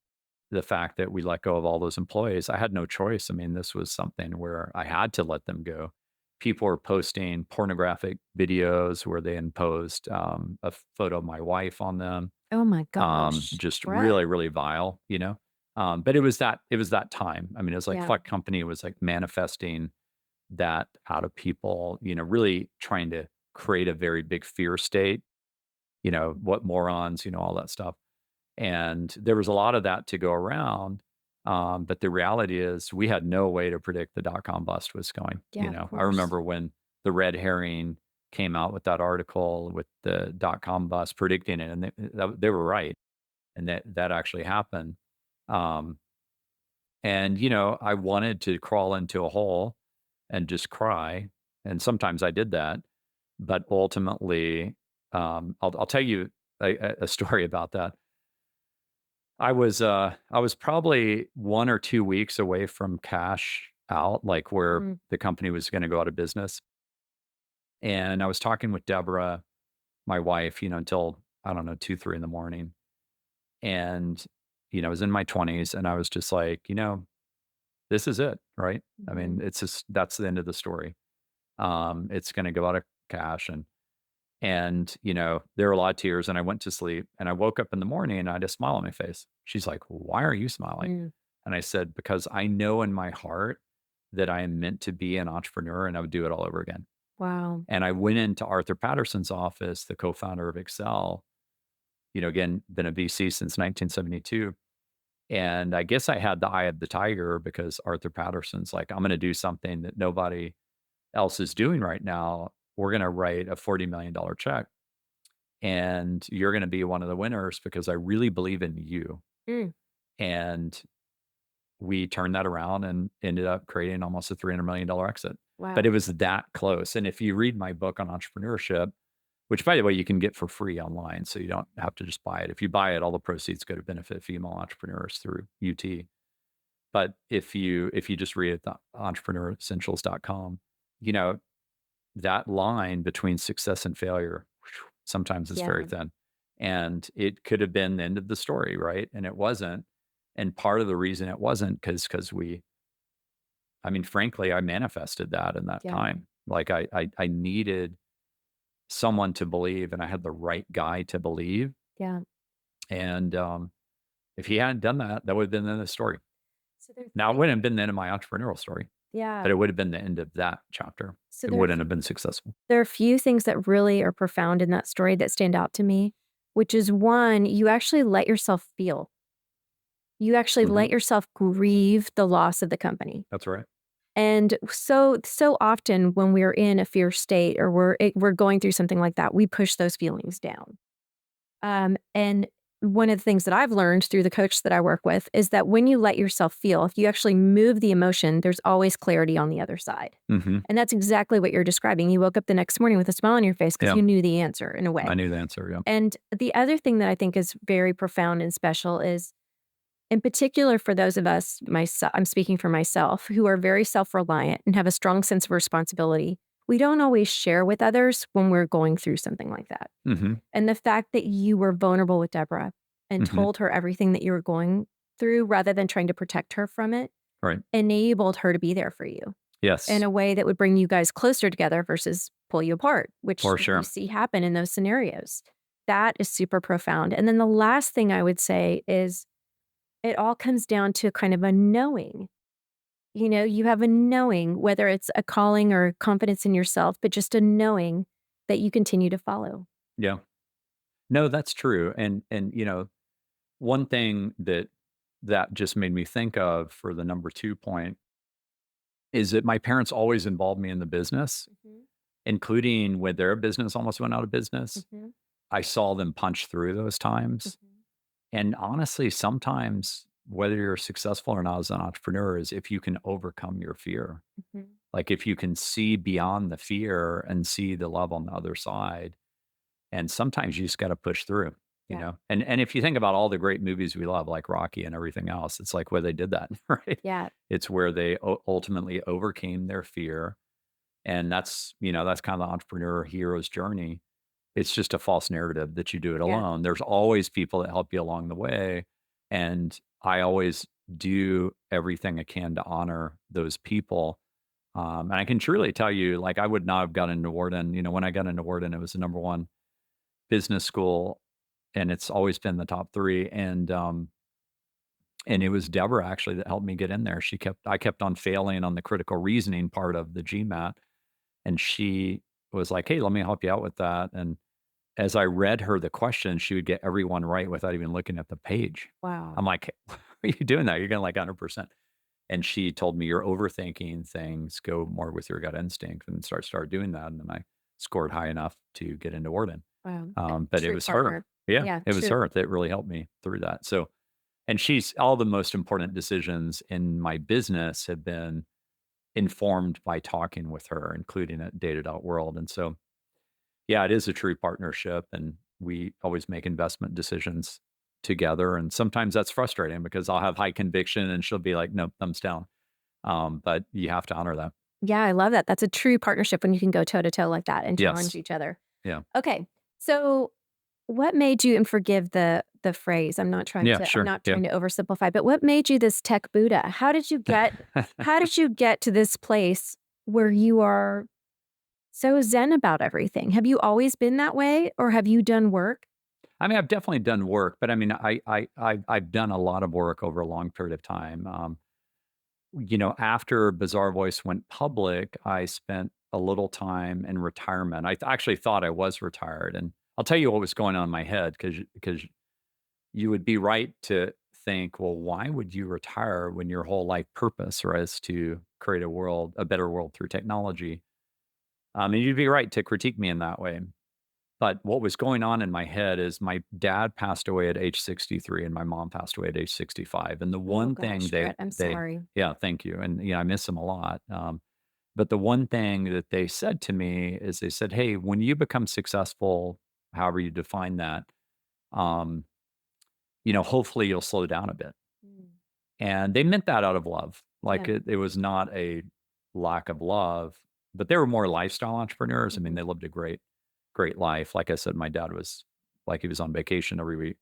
the fact that we let go of all those employees. I had no choice. I mean, this was something where I had to let them go. People were posting pornographic videos where they imposed a photo of my wife on them. Oh my gosh. Just Brett. really, really vile. But it was that time. I mean, it was like Yeah. Fuck Company was like manifesting that out of people, really trying to create a very big fear state, what morons, all that stuff. And there was a lot of that to go around. But the reality is we had no way to predict the dot-com bust was going. Yeah, of I course. remember when the red herring came out with that article with the dot-com bust predicting it, and they were right. And that actually happened. Um, and, I wanted to crawl into a hole and just cry. And sometimes I did that. But ultimately, I'll tell you a story about that. I was probably 1 or 2 weeks away from cash out, like where Mm. the company was gonna go out of business. And I was talking with Debra, my wife, until, I don't know, 2, 3 in the morning. And, I was in my 20s and I was just like, this is it, right? I Mhm. mean, it's just that's the end of the story. It's gonna go out of cash. And, there were a lot of tears and I went to sleep and I woke up in the morning and I had a smile on my face. She's like, "Why are you smiling?" Mm. And I said, "Because I know in my heart that I am meant to be an entrepreneur and I would do it all over again." Wow. And I went into Arthur Patterson's office, the co-founder of Excel, again, been a VC since 1972. And I guess I had the eye of the tiger because Arthur Patterson's like, "I'm going to do something that nobody else is doing right now. We're going to write a $40 million check and you're going to be one of the winners because I really believe in you." Mm. And we turned that around and ended up creating almost a $300 million exit. But Wow. it was that close. And if you read my book on entrepreneurship, which by the way, you can get for free online, so you don't have to just buy it. If you buy it, all the proceeds go to benefit female entrepreneurs through UT. But if you just read it at entrepreneuressentials.com, you know, that line between success and failure, sometimes it's very Yeah. thin. And it could have been the end of the story, right? And it wasn't. And part of the reason it wasn't because I mean, frankly, I manifested that in that Yeah. time. Like I needed someone to believe, and I had the right guy to believe. Yeah. And if he hadn't done that, that would have been the end of the story. So there are Now it three. wouldn't have been the end of my entrepreneurial story, Yeah. but it would have been the end of that chapter. So It wouldn't have been successful. there are a few things that really are profound in that story that stand out to me, which is one, you actually let yourself feel. You actually Mhm. let yourself grieve the loss of the company. That's right. And so often when we're in a fear state or we're going through something like that, we push those feelings down. And one of the things that I've learned through the coach that I work with is that when you let yourself feel, if you actually move the emotion, there's always clarity on the other side. Mhm. And that's exactly what you're describing. You woke up the next morning with a smile on your face because Yeah. you knew the answer in a I way. knew the answer, yeah. And the other thing that I think is very profound and special is, in particular, for those of us, I'm speaking for myself, who are very self reliant and have a strong sense of responsibility, we don't always share with others when we're going through something like that. Mhm. And the fact that you were vulnerable with Deborah and Mhm. told her everything that you were going through rather than trying to protect her from it Right. enabled her to be there for you in Yes, a way that would bring you guys closer together versus pull you apart, which for you sure. see happen in those scenarios. That is super profound. And then the last thing I would say is it all comes down to kind of a knowing. You know, you have a knowing, whether it's a calling or confidence in yourself, but just a knowing that you continue to follow. Yeah. No, that's true, and, one thing that just made me think of for the number 2 point is that my parents always involved me in the business, Mhm, including when their business almost went out of business. mhm, I saw them punch through those times, mhm, and honestly, sometimes whether you're successful or not as an entrepreneur is if you can overcome your fear. mhm. Like, if you can see beyond the fear and see the love on the other side, and sometimes you just gotta push through, you Yeah. know? And if you think about all the great movies we love, like Rocky and everything else, it's like where they did that, right? Yeah. It's where they ultimately overcame their fear, and that's kind of the entrepreneur hero's journey. It's just a false narrative that you do it Yeah. alone. There's always people that help you along the way, and I always do everything I can to honor those people. And I can truly tell you, like, I would not have gotten into Wharton. When I got into Wharton, it was the number one business school, and it's always been the top 3, and it was Deborah actually that helped me get in there. I kept on failing on the critical reasoning part of the GMAT, and she was like, "Hey, let me help you out with that," and as I read her the questions, she would get everyone right without even looking at the page. I'm Wow. like, "How are you doing that? You're getting like 100%." And she told me, "You're overthinking things. Go more with your gut instinct and start doing that." And then I scored high enough to get into Wharton. Wow. But it True was her. partner. Yeah, Yeah, it was true. her that really helped me through that. So, and she's all the most important decisions in my business have been informed by talking with her, including at data.world. And so, yeah, it is a true partnership, and we always make investment decisions together. And sometimes that's frustrating because I'll have high conviction and she'll be like, "No, thumbs down." But you have to honor that. Yeah, I love that. That's a true partnership when you can go toe to toe like that and challenge Yes. each other. Yeah. Okay. So what made you, and forgive the phrase, Yeah, I'm sure. not Yeah. trying to oversimplify, but what made you this tech Buddha? How did you get to this place where you are so zen about everything? Have you always been that way or have you done work? I mean, I've definitely done work, but I mean, I've done a lot of work over a long period of time. After Bazaar Voice went public, I spent a little time in retirement. I actually thought I was retired, and I'll tell you what was going on in my head because you would be right to think, well, why would you retire when your whole life purpose was to create a better world through technology? And you'd be right to critique me in that way. But what was going on in my head is my dad passed away at age 63 and my mom passed away at age 65. And the Oh one thing gosh, Brett, I'm sorry. yeah, thank you. And I miss them a lot. But the one thing that they said to me is they said, "Hey, when you become successful, however you define that, um, hopefully you'll slow down a bit." Mm. And they meant that out of love. Yeah. Like it was not a lack of love, but they were more lifestyle entrepreneurs. I mean, Mhm. they lived a great life. Like I said, my dad was like he was on vacation every week.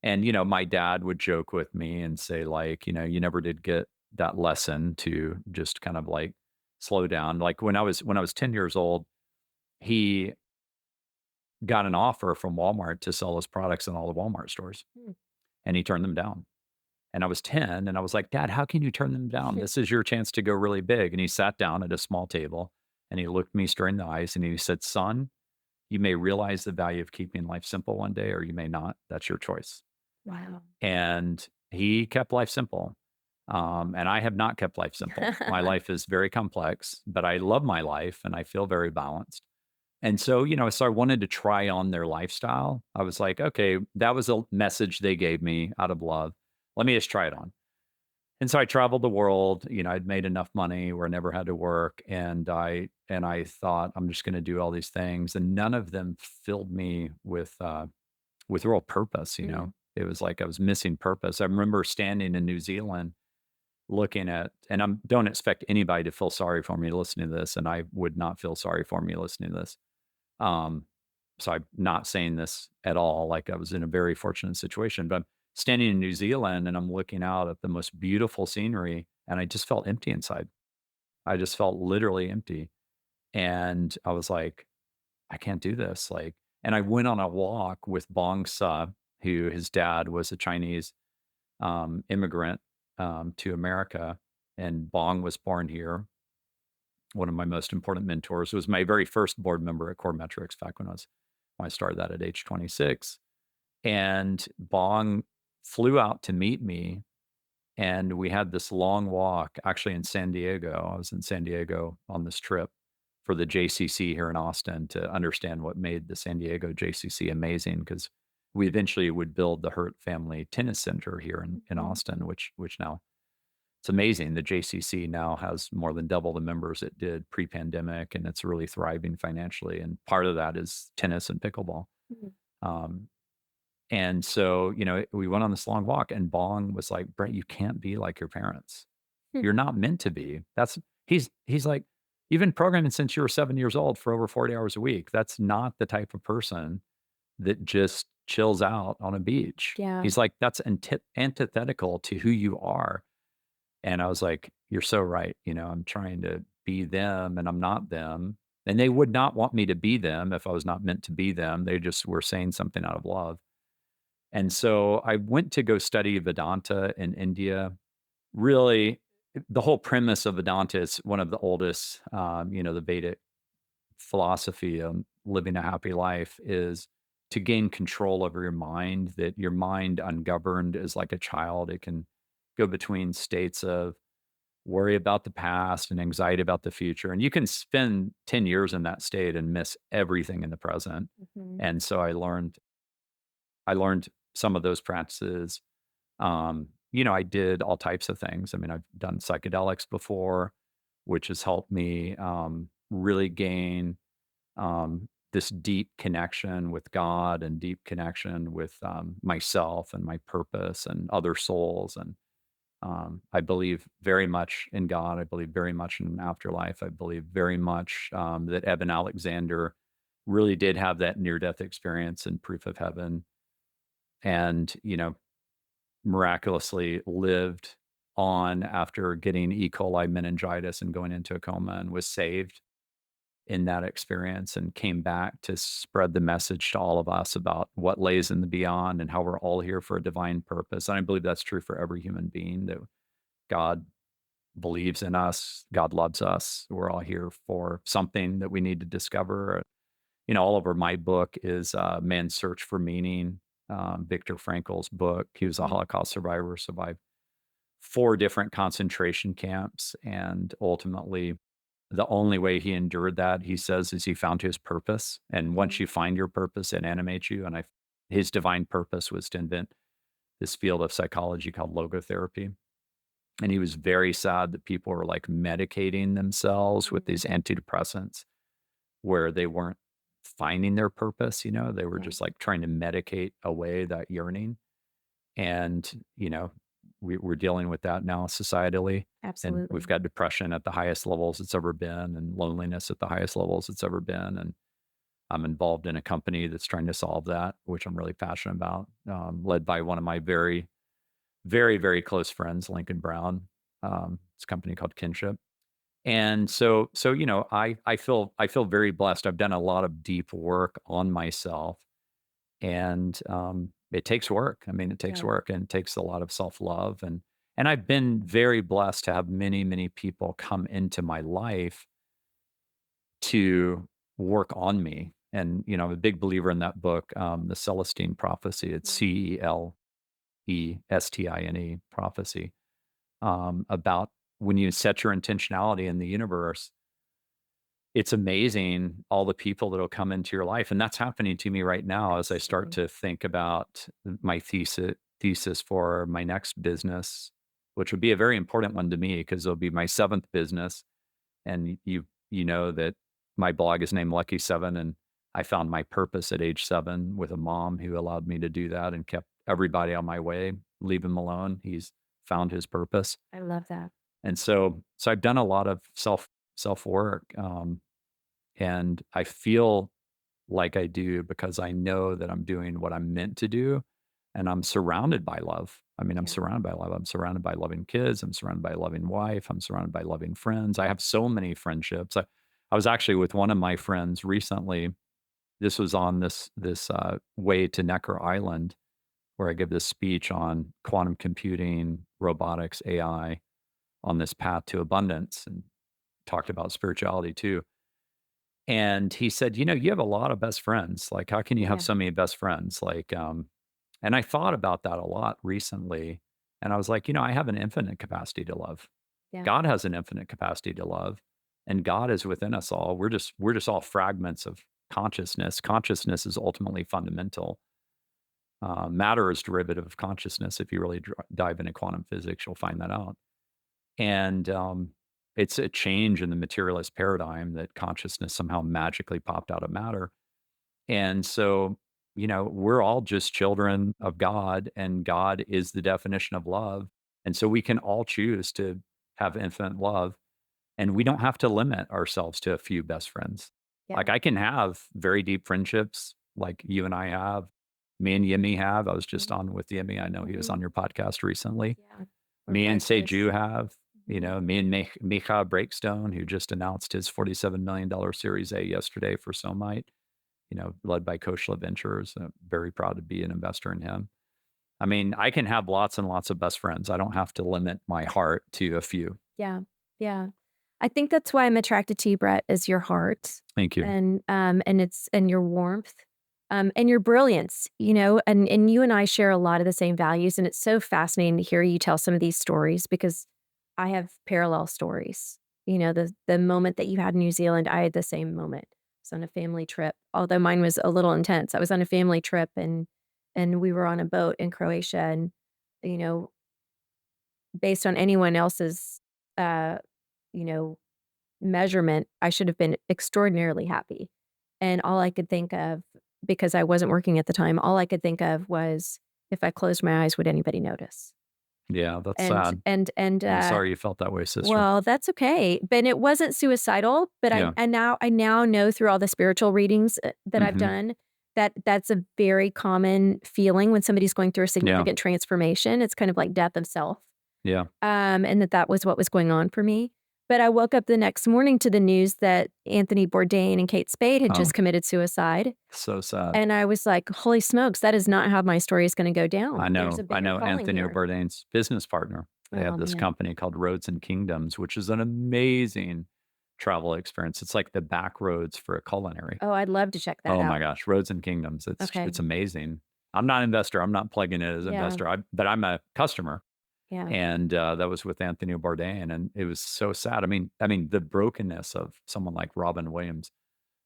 And, my dad would joke with me and say, like, you never did get that lesson to just kind of like slow down. Like when I was 10 years old, he got an offer from Walmart to sell his products in all the Walmart stores Mm. and he turned them down. And I was 10 and I was like, "Dad, how can you turn them down? This is your chance to go really big." And he sat down at a small table and he looked me straight in the eyes and he said, "Son, you may realize the value of keeping life simple one day or you may not. That's your choice." Wow. And he kept life simple. And I have not kept life simple. My life is very complex, but I love my life and I feel very balanced. And so, so I wanted to try on their lifestyle. I was like, okay, that was a message they gave me out of love. Let me just try it on. And so I traveled the world. I'd made enough money where I never had to work, and I thought I'm just going to do all these things, and none of them filled me with real purpose. Mm. It was like I was missing purpose. I remember standing in New Zealand looking at, and I don't expect anybody to feel sorry for me listening to this, and I would not feel sorry for me listening to this. Um, so I'm not saying this at all like I was in a very fortunate situation, but I'm standing in New Zealand and I'm looking out at the most beautiful scenery and I just felt empty inside. I just felt literally empty. And I was like, I can't do this. And I went on a walk with Bong Sa, who his dad was a Chinese immigrant to America. And Bong was born here. One of my most important mentors was my very first board member at Core Metrics back when I started that at age 26. And Bong flew out to meet me, and we had this long walk actually in San Diego. I was in San Diego on this trip for the JCC here in Austin to understand what made the San Diego JCC amazing because we eventually would build the Hurt Family Tennis Center here in Mhm. Austin, which now it's amazing. The JCC now has more than double the members it did pre-pandemic, and it's really thriving financially. And part of that is tennis and pickleball. Mhm. Um, and so, we went on this long walk, and Bong was like, "Brett, you can't be like your parents. Hmm. You're not meant to be." He's like, "You've been programming since you were 7 years old for over 40 hours a week. That's not the type of person that just chills out on a beach." Yeah. He's like, "That's antithetical to who you are." And I was like, "You're so right. I'm trying to be them and I'm not them." And they would not want me to be them if I was not meant to be them. They just were saying something out of love. And so I went to go study Vedanta in India. Really, the whole premise of Vedanta is one of the oldest, the Vedic philosophy of living a happy life is to gain control over your mind, that your mind ungoverned is like a child. It can go between states of worry about the past and anxiety about the future. And you can spend 10 years in that state and miss everything in the present. Mhm. And so I learned some of those practices. I did all types of things. I mean, I've done psychedelics before, which has helped me really gain this deep connection with God and deep connection with myself and my purpose and other souls. And I believe very much in God. I believe very much in an afterlife. I believe very much that Eben Alexander really did have that near death experience and proof of heaven. And, miraculously lived on after getting E. coli meningitis and going into a coma and was saved in that experience and came back to spread the message to all of us about what lays in the beyond and how we're all here for a divine purpose. And I believe that's true for every human being that God believes in us, God loves us. We're all here for something that we need to discover. All over my book is Man's Search for Meaning, Viktor Frankl's book. He was a Mhm. Holocaust survivor, survived 4 different concentration camps, and ultimately, the only way he endured that, he says, is he found his purpose, and once Mhm. you find your purpose, it animates you, and his divine purpose was to invent this field of psychology called logotherapy, and he was very sad that people were, like, medicating themselves with Mhm. these antidepressants where they weren't finding their purpose, they were Yeah. just, like, trying to medicate away that yearning. And, we're dealing with that now societally. And we've Absolutely. got depression at the highest levels it's ever been and loneliness at the highest levels it's ever been. And I'm involved in a company that's trying to solve that, which I'm really passionate about, led by one of my very, very, very close friends, Lincoln Brown. It's a company called Kinship. And so, I feel very blessed. I've done a lot of deep work on myself and it takes work. I mean, it takes Yeah. work and it takes a lot of self-love and I've been very blessed to have many, many people come into my life to work on me. And I'm a big believer in that book, The Celestine Prophecy. It's Mhm. Celestine prophecy, about when you set your intentionality in the universe, it's amazing all the people that'll come into your life, and that's happening to me right now as I start Absolutely. to think about my thesis for my next business, which would be a very important one to me because it'll be my 7th business, and you know that my blog is named Lucky 7, and I found my purpose at age 7 with a mom who allowed me to do that and kept everybody on my way, leave him alone. He's found his purpose. I love that. And so I've done a lot of self work, and I feel like I do because I know that I'm doing what I'm meant to do, and I'm surrounded by love. I mean, I'm Yeah. surrounded by love. I'm surrounded by loving kids. I'm surrounded by a loving wife. I'm surrounded by loving friends. I have so many friendships. I was actually with one of my friends recently. This was on this way to Necker Island, where I give this speech on quantum computing, robotics, AI, on this path to abundance, and talked about spirituality too. And he said, you have a lot of best friends. Like, how can you have Yeah. so many best friends? Like, and I thought about that a lot recently. And I was like, I have an infinite capacity to love. Yeah. God has an infinite capacity to love. And God is within us all. We're just all fragments of consciousness. Consciousness is ultimately fundamental. Matter is derivative of consciousness. If you really dive into quantum physics, you'll find that out. And it's a change in the materialist paradigm that consciousness somehow magically popped out of matter. And so, we're all just children of God, and God is the definition of love. And so we can all choose to have infinite love, and we don't have to limit ourselves to a few best friends. Yeah. Like, I can have very deep friendships like you and I have, me and Yemi have. I was just Mhm. on with Yemi. I know he was Mhm. on your podcast recently. Yeah. Or Me and bazaarvoice. Seju have, Mhm. me and Micha Breakstone, who just announced his $47 million Series A yesterday for Somite, led by Koshla Ventures. Very proud to be an investor in him. I mean, I can have lots and lots of best friends. I don't have to limit my heart to a few. Yeah. Yeah. I think that's why I'm attracted to you, Brett, is your heart Thank you. and it's and your warmth, and your brilliance, and you and I share a lot of the same values, and it's so fascinating to hear you tell some of these stories because I have parallel stories. The moment that you had in New Zealand, I had the same moment. I was on a family trip, although mine was a little intense. I was on a family trip and we were on a boat in Croatia and you know, based on anyone else's uh, you know, measurement, I should have been extraordinarily happy. And all I could think of, because I wasn't working at the time, all I could think of was if I closed my eyes, would anybody notice? Yeah, that's And sad. and and I'm sorry you felt that way, sister. well, that's okay. But it wasn't suicidal. But I Yeah. and now I now know through all the spiritual readings that I've Hmm. done that that's a very common feeling when somebody's going through a Yeah. significant transformation. It's kind of like death of self. Yeah. And that was what was going on for me. But I woke up the next morning to the news that Anthony Bourdain and Kate Spade had Oh, just committed suicide, so sad. and I was like, "Holy smokes, that is not how my story is gonna go I down. There's a know. I bigger know calling Anthony here." Bourdain's business partner. They have Oh, this man. company called Roads and Kingdoms, which is an amazing travel experience. It's like the back roads for a culinary. Oh, I'd love to check that Oh my out. gosh, Roads and Kingdoms. It's Okay. amazing. I'm not an investor. I'm not plugging it as an Yeah, investor. But I'm a customer, yeah, and that was with Anthony Bourdain, and it was so sad. I mean, the brokenness of someone like Robin Williams.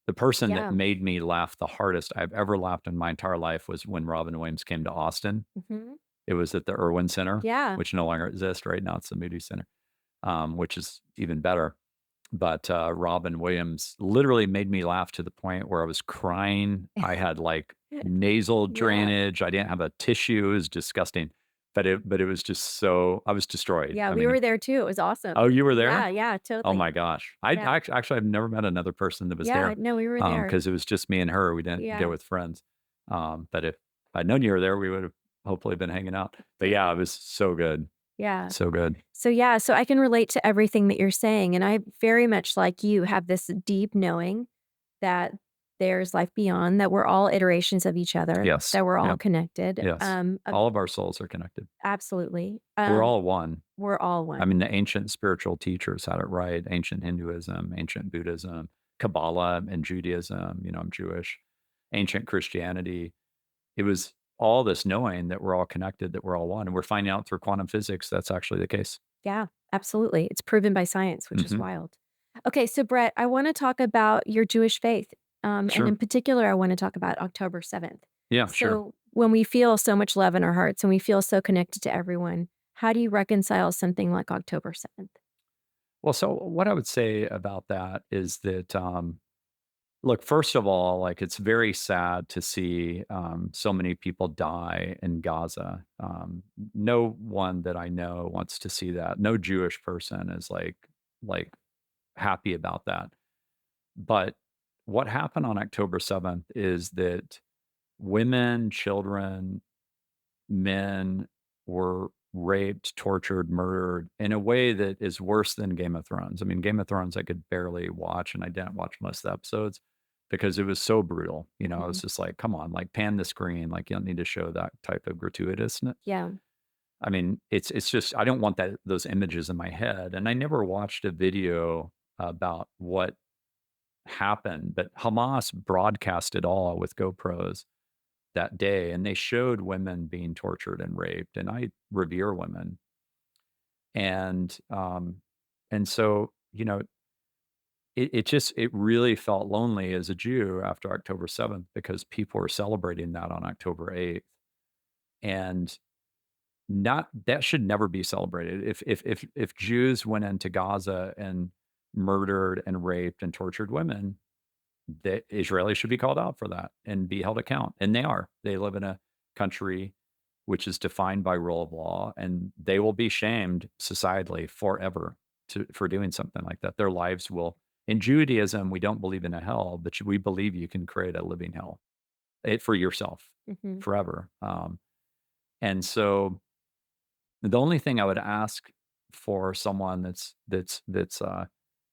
The person that yeah. made me laugh the hardest I've ever laughed in my entire life was when Robin Williams came to Austin. Mhm. It was at the Irwin Center, Yeah. which no longer exists. Right now, it's the Moody Center, which is even better. But Robin Williams literally made me laugh to the point where I was crying. I had like nasal Yeah. drainage. I didn't have a tissue. It was disgusting. But it was just so I was destroyed. Yeah, I we were mean, there too, it was awesome. oh, you were Yeah, there? yeah, Oh totally. my gosh. I Yeah. actually I've never met another person that was Yeah, there, no, we were there. because it was just me and her. We didn't go Yeah, with friends. But if I'd known you were there, we would have hopefully been hanging out. But yeah, it totally. was so good. Yeah. So good. So I can relate to everything that you're saying, and I very much like you have this deep knowing that there's life beyond, that we're all iterations of each other, Yes. that we're all Yeah. connected. Yes. All of our souls are connected. Absolutely. We're all one. We're all I one. mean, the ancient spiritual teachers had it right. Ancient Hinduism, ancient Buddhism, Kabbalah and Judaism. I'm Jewish. Ancient Christianity. It was all this knowing that we're all connected, that we're all one. And we're finding out through quantum physics that's actually the case. Yeah, absolutely. It's proven by science, which is Hmm. wild. Okay, so Brett, I want to talk about your Jewish faith. And Sure. in particular, I want to talk about October 7th. Yeah, sure. So, when we feel so much love in our hearts and we feel so connected to everyone, how do you reconcile something like October 7th? Well, so what I would say about that is that, look, first of all, like it's very sad to see so many people die in Gaza. No one that I know wants to see that. No Jewish person is like happy about that. But what happened on October 7th is that women, children, men were raped, tortured, murdered in a way that is worse than Game of Thrones. I mean, Game of Thrones I could barely watch, and I didn't watch most of the episodes because it was so brutal. I Mhm. was just like, come on, like pan the screen. Like you don't need to show that type of gratuitousness. Yeah. I mean, it's just I don't want those images in my head. And I never watched a video about what happened, but Hamas broadcast it all with GoPros that day, and they showed women being tortured and raped, and I revere women. And so, it really felt lonely as a Jew after October 7th because people were celebrating that on October 8th. And not that should never be celebrated. If Jews went into Gaza and murdered and raped and tortured women, the Israelis should be called out for that and be held account, and they are. They live in a country which is defined by rule of law, and they will be shamed societally forever for doing something like that. Their lives will in Judaism, we don't believe in a hell, but we believe you can create a living hell, for yourself Mhm. forever. And so the only thing I would ask for someone that's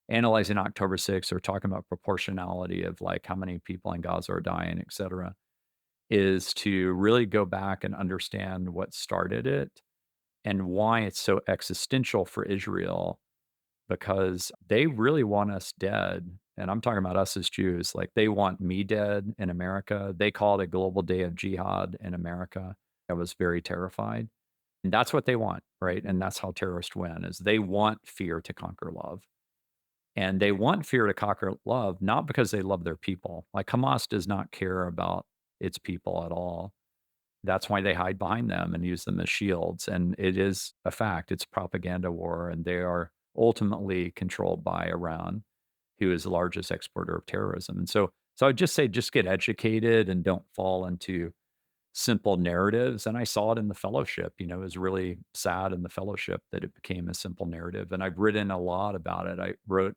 analyzing October 6th or talking about proportionality of like how many people in Gaza are dying, et cetera, is to really go back and understand what started it and why it's so existential for Israel because they really want us dead. And I'm talking about us as Jews. Like they want me dead in America. They call it a global day of jihad in America. I was very terrified. And that's what they want, right? And Mhm. that's how terrorists win is they want fear to conquer love. And they want fear to conquer love, not because they love their people. Like Hamas does not care about its people at all. That's why they hide behind them and use them as shields. And it is a fact. It's propaganda war, and they are ultimately controlled by Iran, who is the largest exporter of terrorism. And so I'd just say, just get educated and don't fall into simple narratives. And I saw it in the fellowship. It was really sad in the fellowship that it became a simple narrative. And I've written a lot about it. I wrote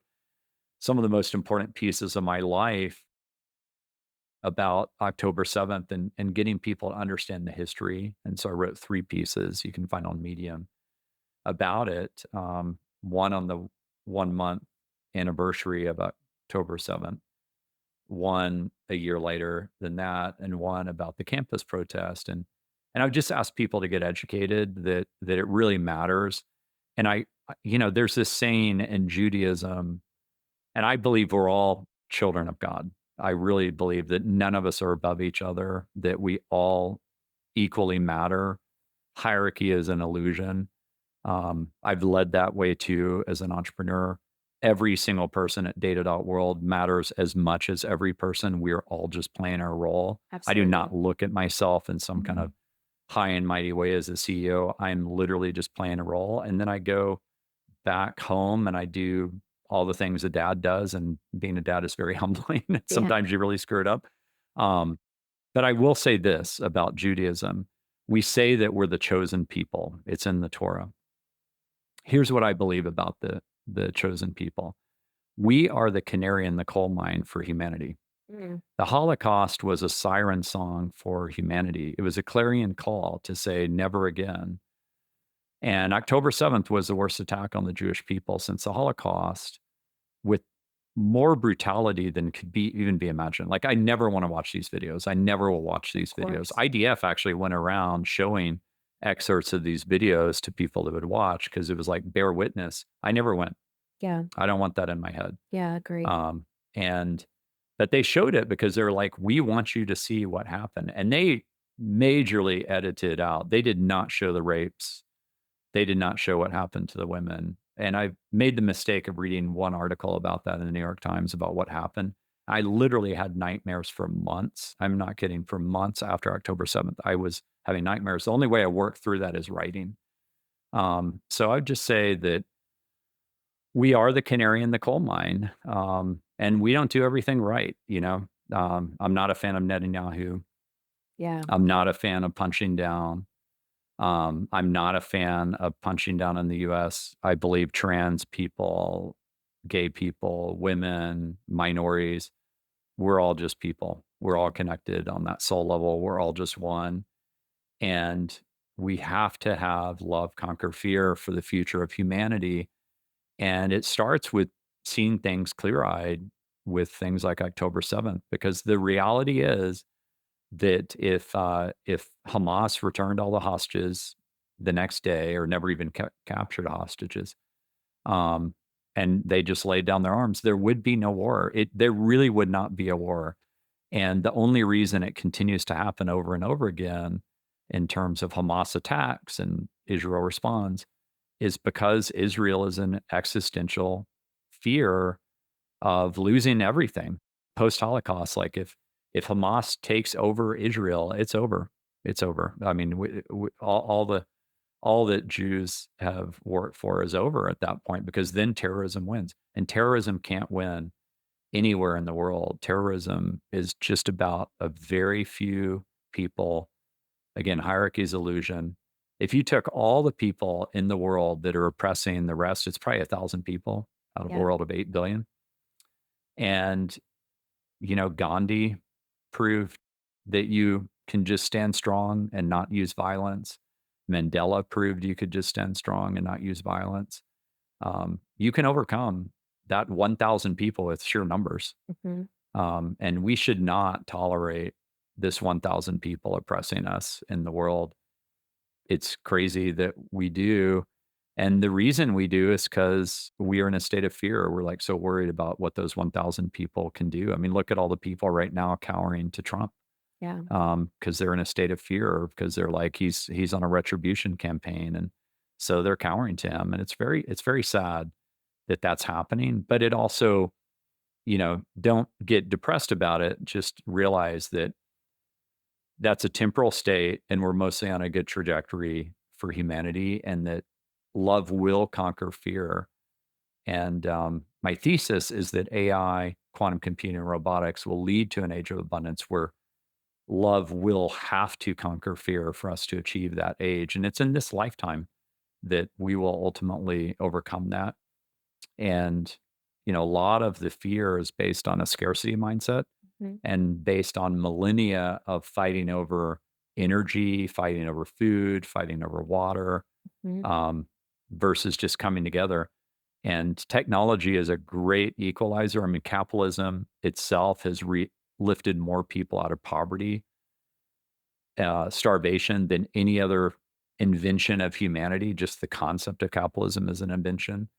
some of the most important pieces of my life about October 7th and getting people to understand the history. And so I wrote 3 pieces you can find on Medium about it. One on the 1-month anniversary of October 7th, one a year later than that, and one about the campus protest. And I've just asked people to get educated that it really matters. And there's this saying in Judaism, and I believe we're all children of God. I really believe that none of us are above each other, that we all equally matter. Hierarchy is an illusion. I've led that way too as an entrepreneur. Every single person at data.world matters as much as every person. We're all just playing our role. I do Absolutely. not look at myself in some kind Mhm. of high and mighty way as a CEO. I'm literally just playing a role. And then I go back home and I do all the things a dad does, and being a dad is very humbling. Yeah. Sometimes you really screw it up. Um, but I will say this about Judaism. We say that we're the chosen people. It's in the Torah. Here's what I believe about the chosen people. We are the canary in the coal mine for humanity. Mm. The Holocaust was a siren song for humanity. It was a clarion call to say never again. And October 7th was the worst attack on the Jewish people since the Holocaust, with more brutality than could even be imagined. Like, I never wanna watch these videos. I never will watch Of these videos. course. IDF actually went around showing excerpts of these videos to people that would watch because it was like, bear witness. I never went. Yeah. I don't want that in my head. Yeah, agree. Um, and but they showed it because they're like, "We want you to see what happened." And they majorly edited out. They did not show the rapes. They did not show what happened to the women. And I made the mistake of reading one article about that in the New York Times about what happened. I literally had nightmares for months. I'm not kidding. For months after October 7th, I was having nightmares. The only way I work through that is writing. So I'd just say that we are the canary in the coal mine, and we don't do everything right. I'm not a fan of Netanyahu. Yeah. I'm not a fan of punching down. I'm not a fan of punching down in the US. I believe trans people, gay people, women, minorities, we're all just people. We're all connected on that soul level. We're all just one. And we have to have love conquer fear for the future of humanity. And it starts with seeing things clear eyed with things like October 7th, because the reality is that if Hamas returned all the hostages the next day or never even captured hostages, um, and they just laid down their arms, there would be no war. There really would not be a war. And the only reason it continues to happen over and over again in terms of Hamas attacks and Israel responds is because Israel is in existential fear of losing everything post-Holocaust. Like if Hamas takes over Israel, it's over. It's over. I mean, all that Jews have worked for is over at that point, because then terrorism wins, and terrorism can't win anywhere in the world. Terrorism is just about a very few people. Again, hierarchy is illusion. If you took all the people in the world that are oppressing the rest, it's probably 1,000 people out of a Yeah. world of 8 billion. And, Gandhi proved that you can just stand strong and not use violence. Mandela proved you could just stand strong and not use violence. You can overcome that 1,000 people with sheer numbers. Hmm. And we should not tolerate this 1,000 people oppressing us in the world. It's crazy that we do. And the reason we do is because we are in a state of fear. We're like so worried about what those 1,000 people can do. I mean, look at all the people right now cowering to Trump, Yeah. because they're in a state of fear, because they're like he's on a retribution campaign, and so they're cowering to him. And it's very sad that that's happening. But it also, don't get depressed about it. Just realize that that's a temporal state, and we're mostly on a good trajectory for humanity, and that love will conquer fear. And my thesis is that AI, quantum computing, and robotics will lead to an age of abundance where love will have to conquer fear for us to achieve that age. And it's in this lifetime that we will ultimately overcome that. And, a lot of the fear is based on a scarcity mindset Hmm. and based on millennia of fighting over energy, fighting over food, fighting over water, Hmm. um, versus just coming together. And technology is a great equalizer. I mean, capitalism itself has lifted more people out of poverty, starvation than any other invention of humanity. Just the concept of capitalism is an invention.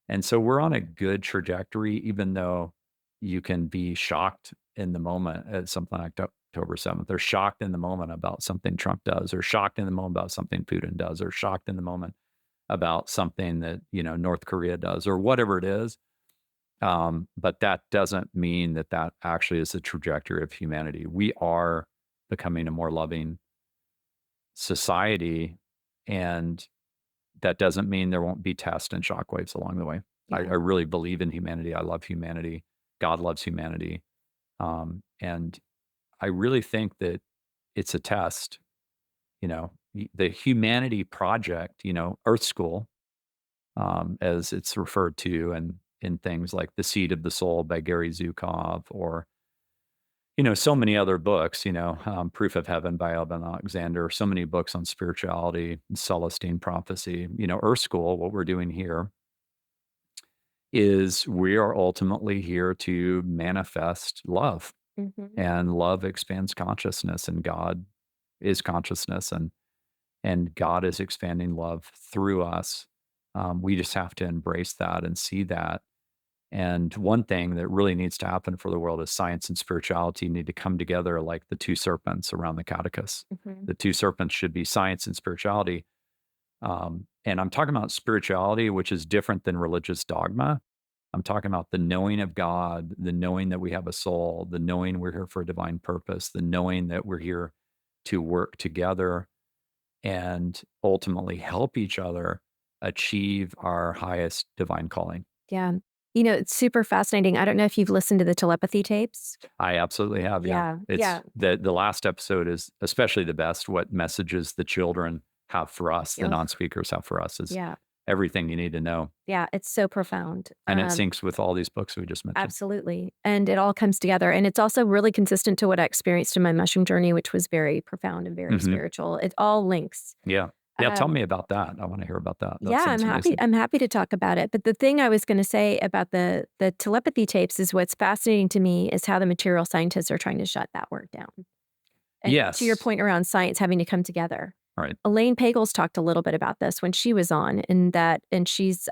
And so we're on a good trajectory, even though you can be shocked in the moment at something like October 7th, or shocked in the moment about something Trump does, or shocked in the moment about something Putin does, or shocked in the moment about something that, North Korea does, or whatever it is. But that doesn't mean that that actually is the trajectory of humanity. We are becoming a more loving society, and that doesn't mean there won't be tests and shockwaves along the way. I Yeah. really believe in humanity. I love humanity. God loves humanity. And I really think that it's a test. The humanity project, Earth School, as it's referred to, and in things like The Seed of the Soul by Gary Zukov, or so many other books, Proof of Heaven by Alvin Alexander, so many books on spirituality, Celestine prophecy. Earth School, what we're doing here is we are ultimately here to manifest love, Hmm. and love expands consciousness, and God is consciousness, and God is expanding love through us. We just have to embrace that and see that. And one thing that really needs to happen for the world is science and spirituality need to come together like the two serpents around the caduceus. Hmm. The two serpents should be science and spirituality. And I'm talking about spirituality, which is different than religious dogma. I'm talking about the knowing of God, the knowing that we have a soul, the knowing we're here for a divine purpose, the knowing that we're here to work together and ultimately help each other achieve our highest divine calling. Yeah. It's super fascinating. I don't know if you've listened to the telepathy tapes. I absolutely have, yeah. Yeah. It's Yeah. the last episode is especially the best. What messages the children have for us, the Ugh, non-speakers have for us is yeah. everything you need to know. Yeah. It's so profound. And it syncs with all these books we just mentioned. Absolutely. And it all comes together. And it's also really consistent to what I experienced in my mushroom journey, which was very profound and very Mhm. spiritual. It all links. Yeah. Yeah, tell Um, me about that. I wanna hear about that. That yeah, I'm sounds happy. amazing. I'm happy to talk about it. But the thing I was going to say about the telepathy tapes is what's fascinating to me is how the material scientists are trying to shut that work down. And to your Yes. point around science having to come together, Right. Elaine Pagels talked a little bit about this when she was on, and she's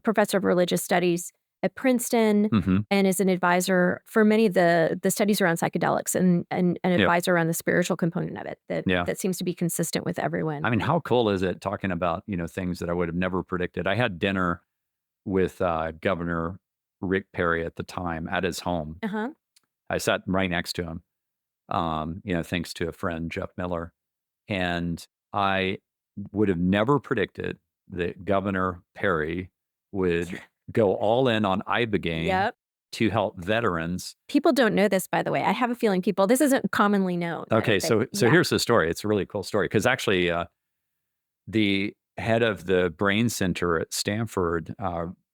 professor of religious studies at Princeton Mhm. and is an advisor for many of the studies around psychedelics and an Yep. advisor around the spiritual component of it Yeah. that seems to be consistent with everyone. I mean, how cool is it talking about, things that I would have never predicted? I had dinner with, Governor Rick Perry at the time at his home. Uh huh. I sat right next to him, thanks to a friend, Jeff Miller. And I would have never predicted that Governor Perry would go all in on Ibogaine Yep. to help veterans. People don't know this, by the way. I have a feeling this isn't commonly known, I Okay, don't think. so Yeah. here's the story. It's a really cool story because actually, the head of the brain center at Stanford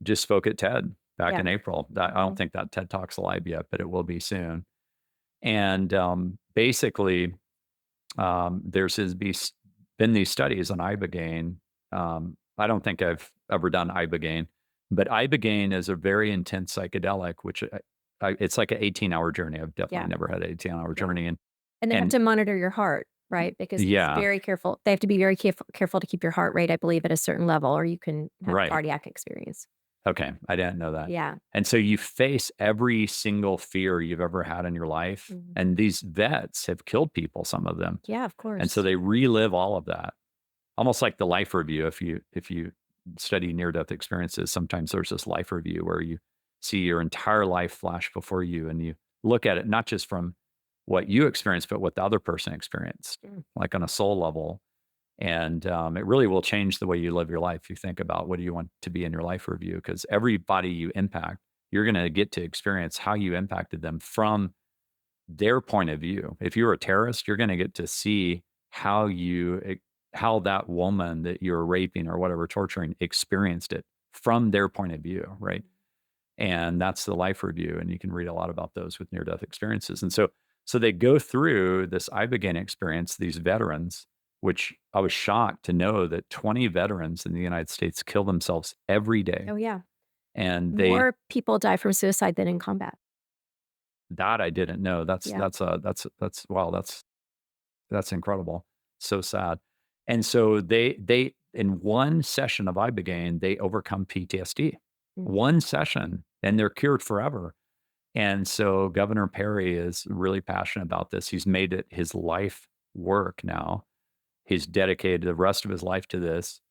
just spoke at TED back Yeah. in April. I don't Mhm. think that TED Talk's live yet, but it will be soon. And basically, been these studies on ibogaine. I don't think I've ever done ibogaine, but ibogaine is a very intense psychedelic, which it's like an 18-hour journey. I've definitely Yeah. never had an 18-hour Yeah. journey, And they have and to monitor your heart, right? Because it's yeah, very careful. They have to be very careful to keep your heart rate, I believe, at a certain level, or you can have right. cardiac experience. Okay, I didn't know that. Yeah. And so you face every single fear you've ever had in your life, Mhm. and these vets have killed people, some of them, Yeah, of and so course. they relive all of that. Almost like the life review, if you study near-death experiences, sometimes there's this life review where you see your entire life flash before you, and you look at it not just from what you experienced, but what the other person experienced, Mm. like on a soul level. And it really will change the way you live your life. You think about what do you want to be in your life review, because everybody you impact, you're going to get to experience how you impacted them from their point of view. If you're a terrorist, you're going to get to see how how that woman that you're raping or whatever torturing experienced it from their point of view, right? And that's the life review, and you can read a lot about those with near death experiences. And so they go through this ibogaine experience, these veterans, which I was shocked to know that 20 veterans in the United States kill themselves every day. Oh, yeah. And they More people die from suicide than in combat. that I didn't know. Yeah. That's wow, that's incredible. So sad. And so they in one session of ibogaine, they overcome PTSD. Mm. One session, and they're cured forever. And so Governor Perry is really passionate about this. He's made it his life work now. He's dedicated the rest of his life to this,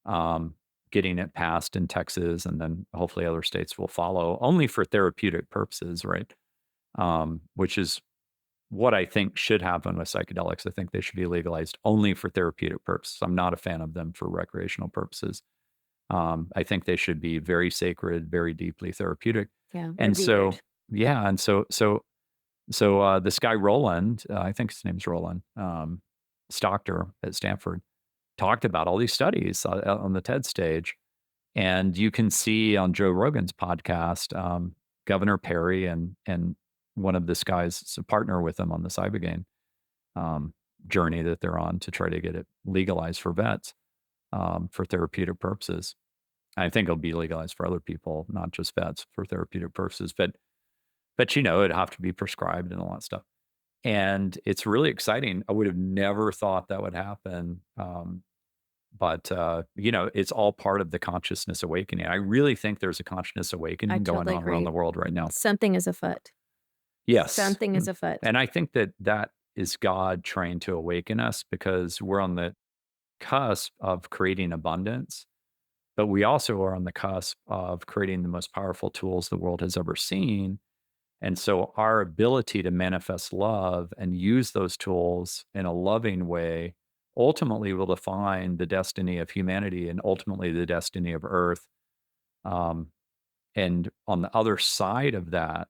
um, getting it passed in Texas, and then hopefully other states will follow, only for therapeutic purposes, right? Which is what I think should happen with psychedelics. I think they should be legalized only for therapeutic purposes. I'm not a fan of them for recreational purposes. I think they should be very sacred, very deeply therapeutic. Yeah. And so, Revered. yeah, and so this guy Roland, I think his name's Roland Stocker at Stanford, talked about all these studies on the TED stage, and you can see on Joe Rogan's podcast, Governor Perry and one of this guy's a partner with him on this ibogaine um, journey that they're on to try to get it legalized for vets for therapeutic purposes. I think it'll be legalized for other people, not just vets, for therapeutic purposes. But it'd have to be prescribed and all that stuff. And it's really exciting. I would have never thought that would happen. But it's all part of the consciousness awakening. I really think there's a consciousness I awakening going totally on around agree. the world right now. Something is afoot. Yes. Something is afoot. And I think that is God trying to awaken us because we're on the cusp of creating abundance, but we also are on the cusp of creating the most powerful tools the world has ever seen. And so our ability to manifest love and use those tools in a loving way ultimately will define the destiny of humanity and ultimately the destiny of Earth. Um, and on the other side of that,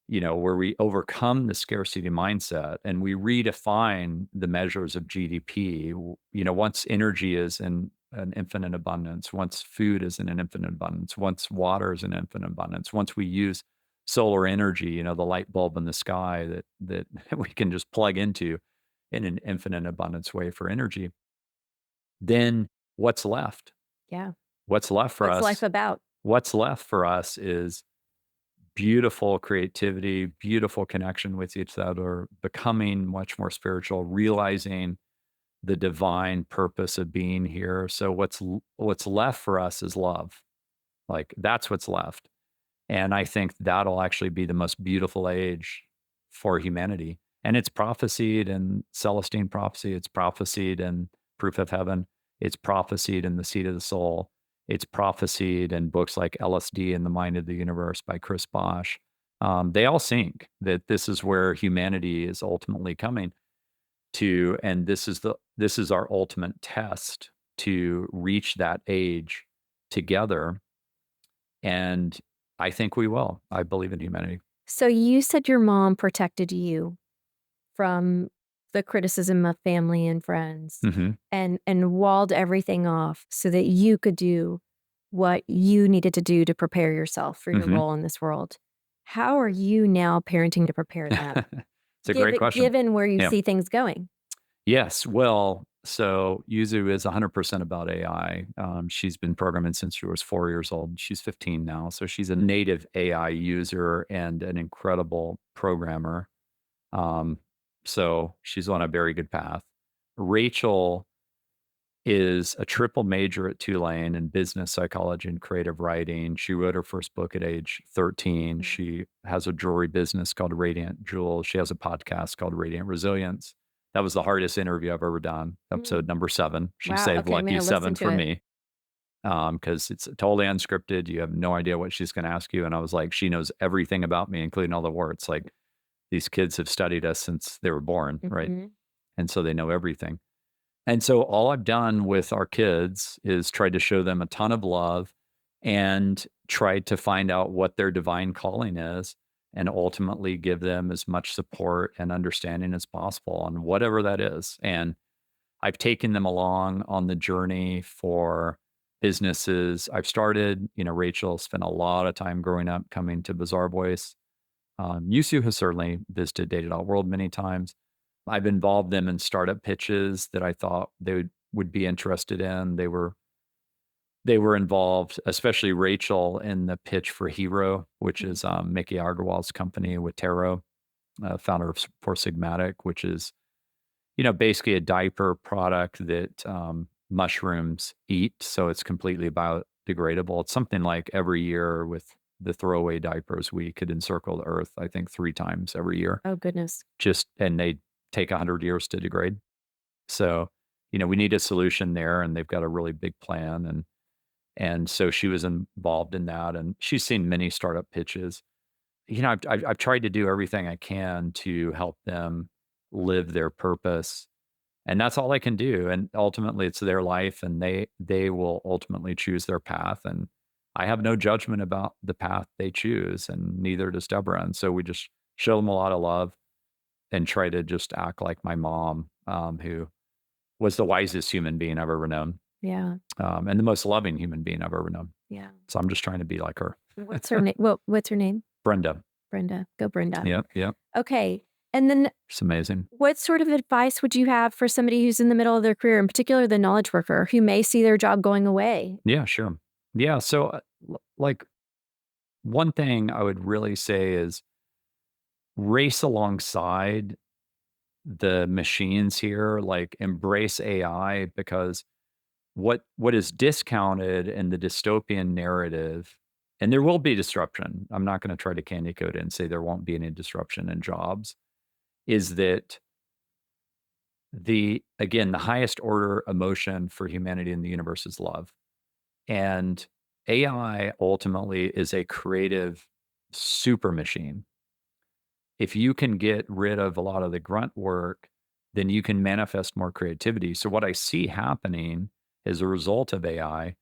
where we overcome the scarcity mindset and we redefine the measures of GDP, once energy is in an infinite abundance, once food is in an infinite abundance, once water is in infinite abundance, once we use solar energy, the light bulb in the sky that we can just plug into in an infinite abundance way for energy, then what's left? Yeah. What's left for What's life us? about? What's left for us is beautiful creativity, beautiful connection with each other, becoming much more spiritual, realizing the divine purpose of being here. So what's left for us is love. Like that's what's left. And I think that'll actually be the most beautiful age for humanity. And it's prophesied in Celestine prophecy, it's prophesied in Proof of Heaven, it's prophesied in The Seed of the Soul, it's prophesied in books like LSD and the Mind of the Universe by Chris Bosch. They all sink that this is where humanity is ultimately coming to, and this is our ultimate test to reach that age together. And I think we will. I believe in humanity. So you said your mom protected you from the criticism of family and friends Mhm, and walled everything off so that you could do what you needed to do to prepare yourself for your mhm. role in this world. How are you now parenting to prepare them, It's a great question. given where you Yeah. see things going? Yes. Well, so Yuzu is 100% about AI. She's been programming since she was 4 years old. She's 15 now. So she's a native AI user and an incredible programmer. Um, so she's on a very good path. Rachel is a triple major at Tulane in business psychology and creative writing. She wrote her first book at age 13. Mm. She has a jewelry business called Radiant Jewels. She has a podcast called Radiant Resilience. That was the hardest interview I've ever done, Mm. episode number 7. She Wow. saved Okay, I'm lucky gonna listen 7 to for it. me because it's totally unscripted. You have no idea what she's going to ask you. And I was like, she knows everything about me, including all the words. Like these kids have studied us since they were born, right? Mhm. And so they know everything. And so all I've done with our kids is tried to show them a ton of love and tried to find out what their divine calling is and ultimately give them as much support and understanding as possible on whatever that is. And I've taken them along on the journey for businesses. I've started, Rachel spent a lot of time growing up coming to Bazaar Voice. Yusu has certainly visited data.world many times. I've involved them in startup pitches that I thought they would be interested in. They were involved, especially Rachel, in the pitch for Hero, which Mm. is Mickey Agarwal's company with Taro, founder of Four Sigmatic, which is basically a diaper product that mushrooms eat, so it's completely biodegradable. It's something like every year with the throwaway diapers, we could encircle the Earth, I think 3 times every year. Oh goodness. And they take 100 years to degrade. So, we need a solution there, and they've got a really big plan, and so she was involved in that, and she's seen many startup pitches. I've tried to do everything I can to help them live their purpose, and that's all I can do. And ultimately, it's their life, and they will ultimately choose their path. And I have no judgment about the path they choose, and neither does Deborah. And so we just show them a lot of love and try to just act like my mom, who was the wisest human being I've ever known, Yeah. and the most loving human being I've ever known. Yeah. So I'm just trying to be like her. What's her name? What's her name? Brenda. Brenda. Go Brenda. Yep, yep. Okay. And then It's amazing. what sort of advice would you have for somebody who's in the middle of their career, in particular the knowledge worker, who may see their job going away? Yeah, sure. Yeah, so, like, one thing I would really say is race alongside the machines here, like, embrace AI because what is discounted in the dystopian narrative, and there will be disruption. I'm not gonna try to candy coat it and say there won't be any disruption in jobs, is that the highest order emotion for humanity in the universe is love. And AI ultimately is a creative super machine. If you can get rid of a lot of the grunt work, then you can manifest more creativity. So what I see happening as a result of AI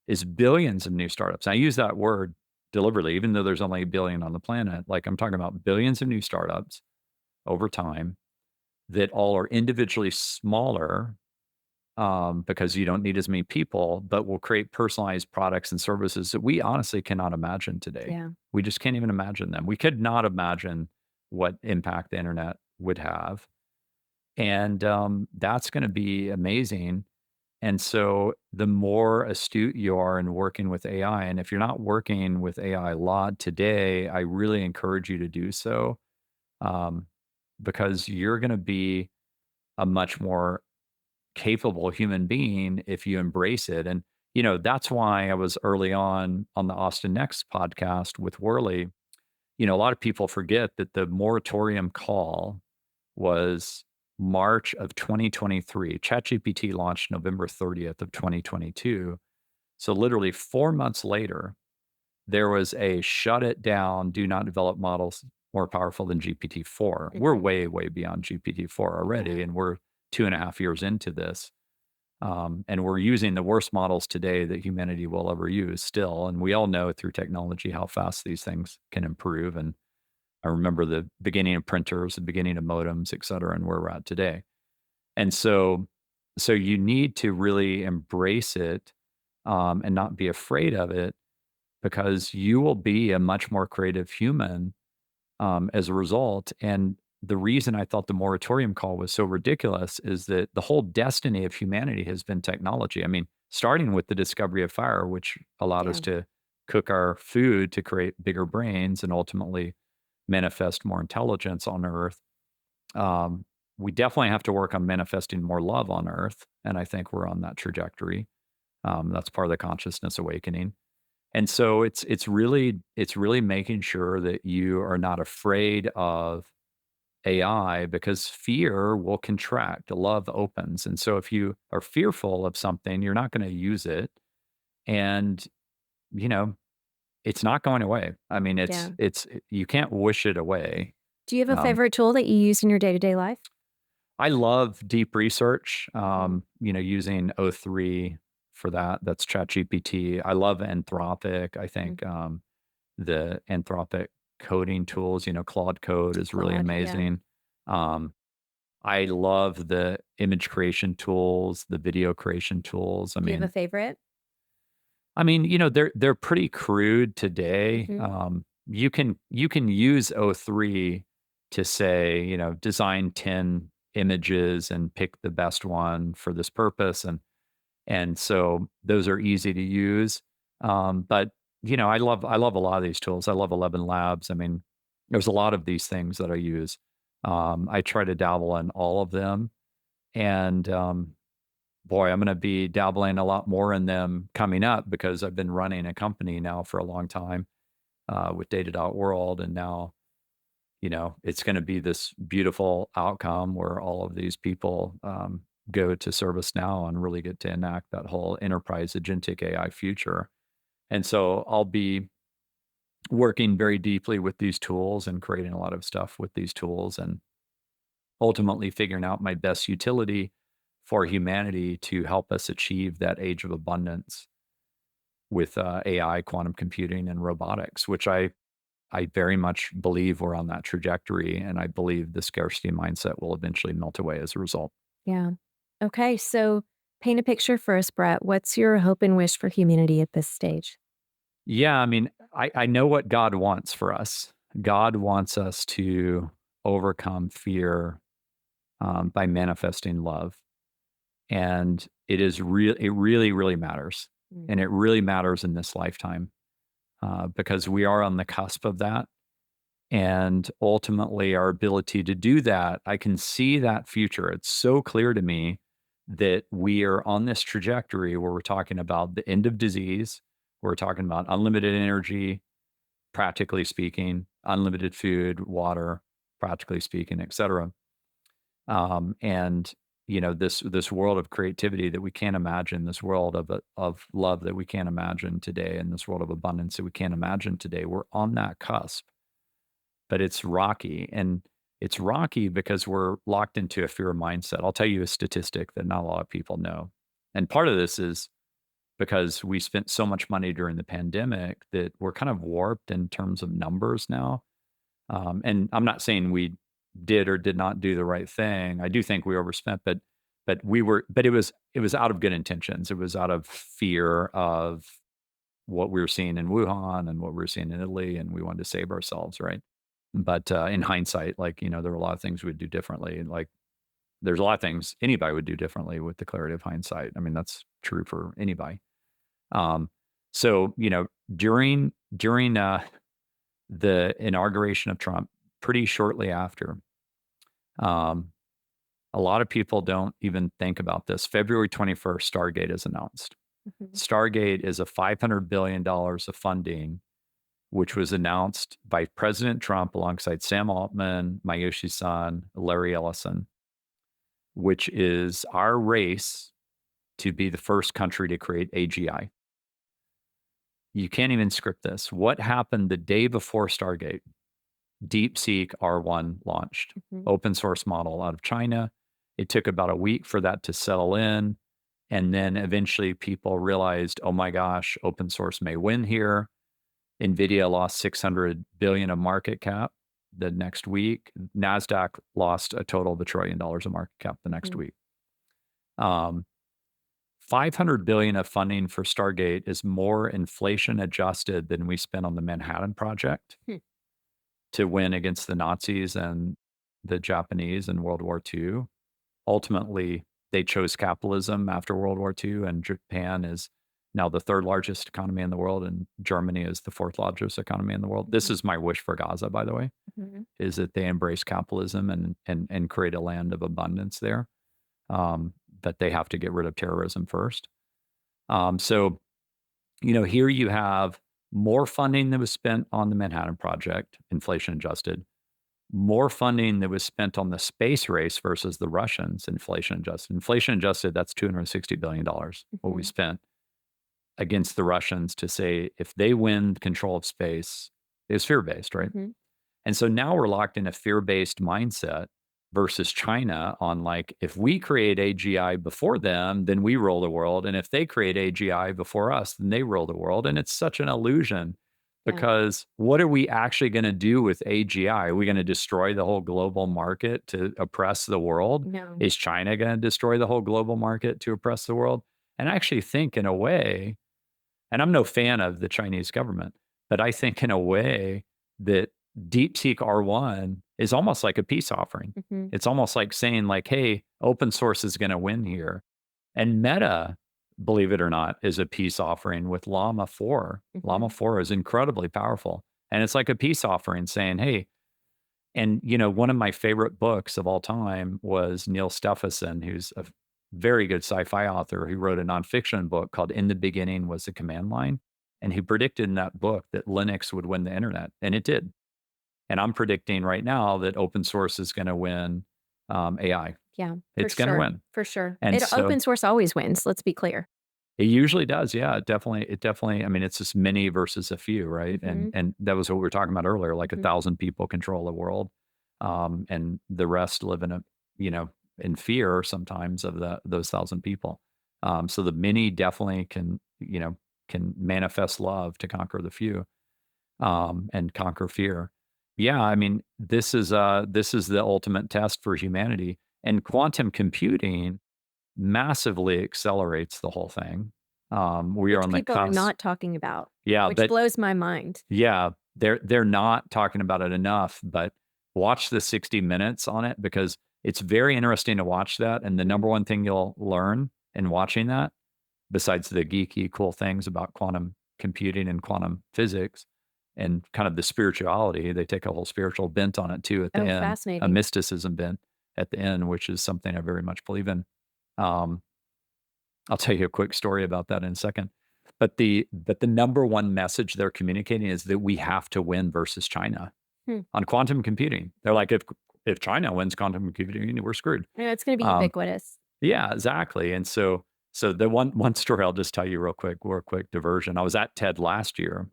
is billions of new startups. I use that word deliberately, even though there's only a billion on the planet. Like I'm talking about billions of new startups over time that all are individually smaller because you don't need as many people, but will create personalized products and services that we honestly cannot imagine today. Yeah. We just can't even imagine them. We could not imagine what impact the internet would have. And that's going to be amazing. And so the more astute you are in working with AI, and if you're not working with AI a lot today, I really encourage you to do so um, because you're going to be a much more capable human being if you embrace it. And, that's why I was early on the Austin Next podcast with Worley. A lot of people forget that the moratorium call was March of 2023. ChatGPT launched November 30th of 2022. So literally 4 months later, there was a shut it down, do not develop models more powerful than GPT-4. We're Mhm. way, way beyond GPT-4 already, Yeah. and we're 2.5 years into this. And we're using the worst models today that humanity will ever use still. And we all know through technology how fast these things can improve. And I remember the beginning of printers, the beginning of modems, et cetera, and where we're at today. And so you need to really embrace it and not be afraid of it because you will be a much more creative human as a result. And the reason I thought the moratorium call was so ridiculous is that the whole destiny of humanity has been technology. I mean, starting with the discovery of fire, which allowed us Yeah. to cook our food to create bigger brains and ultimately manifest more intelligence on Earth. Um, we definitely have to work on manifesting more love on Earth. And I think we're on that trajectory. That's part of the consciousness awakening. And so it's really making sure that you are not afraid of AI because fear will contract, love opens. And so if you are fearful of something, you're not going to use it and you know, it's not going away. I mean, Yeah. it's you can't wish it away. Do you have a Um, favorite tool that you use in your day-to-day life? I love deep research, Mhm. using O3 for that. That's ChatGPT. I love Anthropic. I Mm. think the Anthropic coding tools, Claude Code is really Claude, yeah. amazing. Um, I love the image creation tools, the video creation tools. I Do you have a mean, favorite? they're pretty crude today. Mhm. You can use O3 to say, design 10 images and pick the best one for this purpose, and so those are easy to use. But I love a lot of these tools. I love 11 Labs. I mean, there's a lot of these things that I use. I try to dabble in all of them, and boy, I'm going to be dabbling a lot more in them coming up because I've been running a company now for a long time with data.world. And now, it's going to be this beautiful outcome where all of these people go to ServiceNow and really get to enact that whole enterprise agentic AI future. And so I'll be working very deeply with these tools and creating a lot of stuff with these tools and ultimately figuring out my best utility for humanity to help us achieve that age of abundance with AI, quantum computing, and robotics, which I very much believe we're on that trajectory, and I believe the scarcity mindset will eventually melt away as a result. Yeah. Okay, so paint a picture for us, Brett. What's your hope and wish for humanity at this stage? Yeah, I mean, I know what God wants for us. God wants us to overcome fear by manifesting love. And it is real. It really, really matters. Mm. And it really matters in this lifetime because we are on the cusp of that. And ultimately, our ability to do that, I can see that future. It's so clear to me that we are on this trajectory where we're talking about the end of disease. We're talking about unlimited energy, practically speaking, unlimited food, water, practically speaking, et cetera. And this world of creativity that we can't imagine, this world of love that we can't imagine today, and this world of abundance that we can't imagine today. We're on that cusp, but it's rocky. And it's rocky because we're locked into a fear mindset. I'll tell you a statistic that not a lot of people know. And part of this is because we spent so much money during the pandemic that we're kind of warped in terms of numbers now. And I'm not saying we did or did not do the right thing. I do think we overspent, but it was out of good intentions. It was out of fear of what we were seeing in Wuhan and what we were seeing in Italy, and we wanted to save ourselves, right? But in hindsight, like, there were a lot of things we'd do differently. Like, there's a lot of things anybody would do differently with the clarity of hindsight. I mean, that's true for anybody. Um, so, during the inauguration of Trump, pretty shortly after, um, a lot of people don't even think about this. February 21st, Stargate is announced. Mhm. Stargate is a $500 billion of funding, which was announced by President Trump alongside Sam Altman, Mayoshi Son, Larry Ellison, which is our race to be the first country to create AGI. You can't even script this. What happened the day before Stargate? DeepSeek R1 launched, Mhm. open source model out of China. It took about a week for that to settle in. And then eventually people realized, oh my gosh, open source may win here. NVIDIA lost 600 billion of market cap the next week. NASDAQ lost a total of $1 trillion of market cap the next Mhm. week. 500 billion of funding for Stargate is more inflation adjusted than we spent on the Manhattan Project Hmm. to win against the Nazis and the Japanese in World War II. Ultimately, they chose capitalism after World War II, and Japan is now the third largest economy in the world, and Germany is the fourth largest economy in the world. This Mhm. is my wish for Gaza, by the way, Mhm. is that they embrace capitalism and create a land of abundance there. But they have to get rid of terrorism first. So, here you have more funding that was spent on the Manhattan Project, inflation adjusted, more funding that was spent on the space race versus the Russians, inflation adjusted. Inflation adjusted, that's $260 billion, what we Mhm. spent against the Russians to say if they win control of space, it's fear based, right? Mhm. And so now we're locked in a fear based mindset versus China on like, if we create AGI before them, then we rule the world. And if they create AGI before us, then they rule the world. And it's such an illusion Yeah. because what are we actually going to do with AGI? Are we going to destroy the whole global market to oppress the world? No. Is China going to destroy the whole global market to oppress the world? And I actually think, in a way, and I'm no fan of the Chinese government, but I think in a way that DeepSeek R1 is almost like a peace offering. Mhm. It's almost like saying like, hey, open source is going to win here. And Meta, believe it or not, is a peace offering with Llama 4. Llama Mhm. 4 is incredibly powerful. And it's like a peace offering saying, hey, and one of my favorite books of all time was Neil Stephenson, who's a very good sci-fi author who wrote a nonfiction book called In the Beginning Was the Command Line. And he predicted in that book that Linux would win the internet, and it did. And I'm predicting right now that open source is going to win AI. Yeah, for It's going to sure. win. For sure. And It so open source always wins, let's be clear. it usually does. Yeah, it definitely, I mean, it's just many versus a few, right? And Mhm. and that was what we were talking about earlier, like Mhm. 1,000 people control the world. And the rest live you know, in fear sometimes of those 1,000 people. So the many definitely can manifest love to conquer the few, and conquer fear. Yeah, I mean, this is the ultimate test for humanity. And quantum computing massively accelerates the whole thing. We are Which on the people are cusp. not talking about, Yeah, which but blows my mind. yeah, they're not talking about it enough. But watch the 60 minutes on it because it's very interesting to watch that. And the Mhm. number one thing you'll learn in watching that, besides the geeky cool things about quantum computing and quantum physics and kind of the spirituality, they take a whole spiritual bent on it too at the Oh, end, a fascinating. mysticism bent at the end, which is something I very much believe in. Um, I'll tell you a quick story about that in a second. But the number one message they're communicating is that we have to win versus China Hmm. on quantum computing. They're like, if if China wins quantum computing, we're screwed. Yeah, it's going to be Um, ubiquitous. yeah, exactly. And so the one story I'll just tell you real quick diversion. I was at TED last year.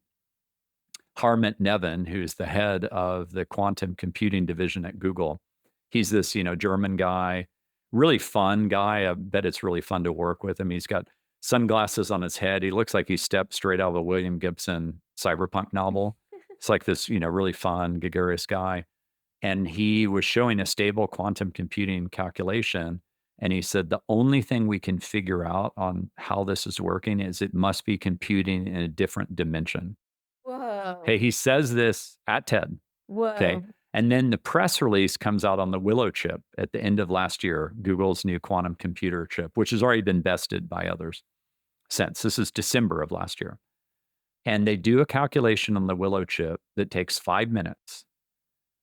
Harmit Nevin, who's the head of the quantum computing division at Google, he's this German guy, really fun guy. I bet it's really fun to work with him. He's got sunglasses on his head. He looks like he stepped straight out of a William Gibson cyberpunk novel. It's like this really fun, gregarious guy. And he was showing a stable quantum computing calculation. And he said, the only thing we can figure out on how this is working is it must be computing in a different dimension. Whoa. Okay. He says this at TED. Okay. Whoa. And then the press release comes out on the Willow chip at the end of last year, Google's new quantum computer chip, which has already been bested by others since. This is December of last year. And they do a calculation on the Willow chip that takes 5 minutes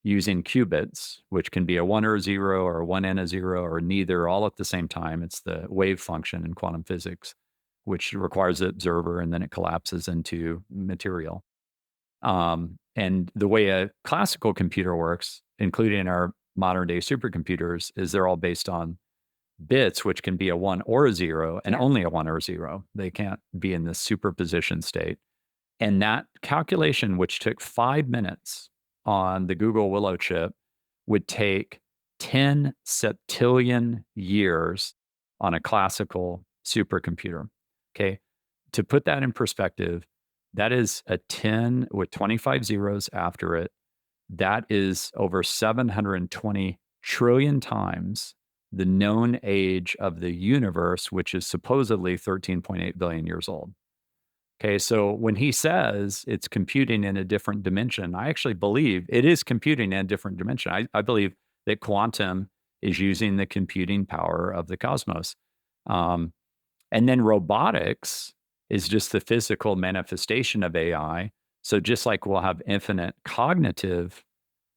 using qubits, which can be a 1 or a 0 or a 1 and a 0 or neither all at the same time. It's the wave function in quantum physics, which requires the observer and then it collapses into material. And the way a classical computer works, including our modern day supercomputers, is they're all based on bits, which can be a 1 or a 0 and Yeah. only a 1 or a 0. They can't be in this superposition state. And that calculation, which took 5 minutes on the Google Willow chip, would take 10 septillion years on a classical supercomputer. Okay. To put that in perspective, that is a 10 with 25 zeros after it. That is over 720 trillion times the known age of the universe, which is supposedly 13.8 billion years old. Okay, so when he says it's computing in a different dimension, I actually believe it is computing in a different dimension. I believe that quantum is using the computing power of the cosmos. Um, and then robotics is just the physical manifestation of AI. So just like we'll have infinite cognitive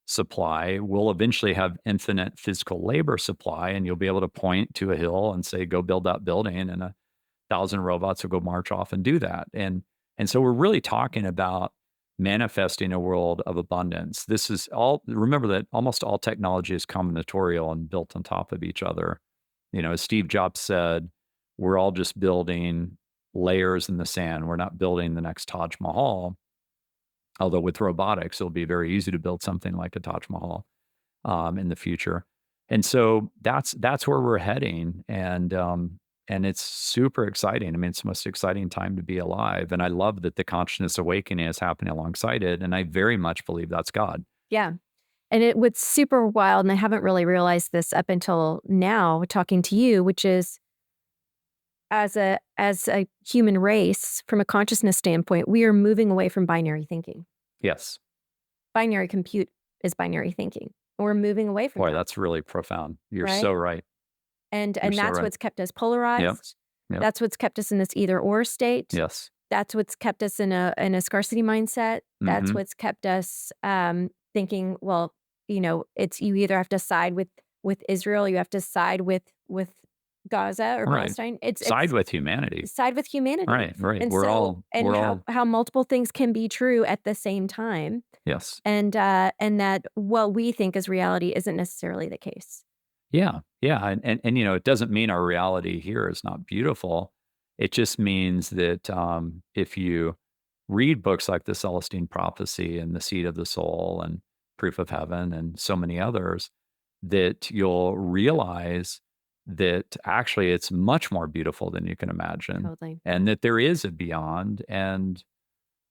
supply, we'll eventually have infinite physical labor supply, and you'll be able to point to a hill and say, go build that building, and 1,000 robots will go march off and do that. And so we're really talking about manifesting a world of abundance. This is all, remember that almost all technology is combinatorial and built on top of each other. As Steve Jobs said, we're all just building layers in the sand. We're not building the next Taj Mahal. Although with robotics, it'll be very easy to build something like a Taj Mahal in the future. And so that's where we're heading. And it's super exciting. I mean, it's the most exciting time to be alive. And I love that the consciousness awakening is happening alongside it. And I very much believe that's God. Yeah. And what's super wild, and I haven't really realized this up until now talking to you, which is as a human race, from a consciousness standpoint, we are moving away from binary thinking. Yes. Binary compute is binary thinking. We're moving away from Boy, that. that's really profound. You're Right? so right. And You're so that's right. what's kept us polarized. Yep. Yep. That's what's kept us in this either or state. Yes. That's what's kept us in a scarcity mindset. That's Mhm. what's kept us thinking, well, it's you either have to side with Israel, you have to side with Gaza or Right. Palestine. It's Side with humanity. side with humanity. Right. And We're so all, how multiple things can be true at the same time. yes. And that what we think is reality isn't necessarily the case. Yeah. Yeah. And it doesn't mean our reality here is not beautiful. It just means that if you read books like The Celestine Prophecy and The Seed of the Soul and Proof of Heaven and so many others, that you'll realize that actually it's much more beautiful than you can imagine. Totally. And that there is a beyond. And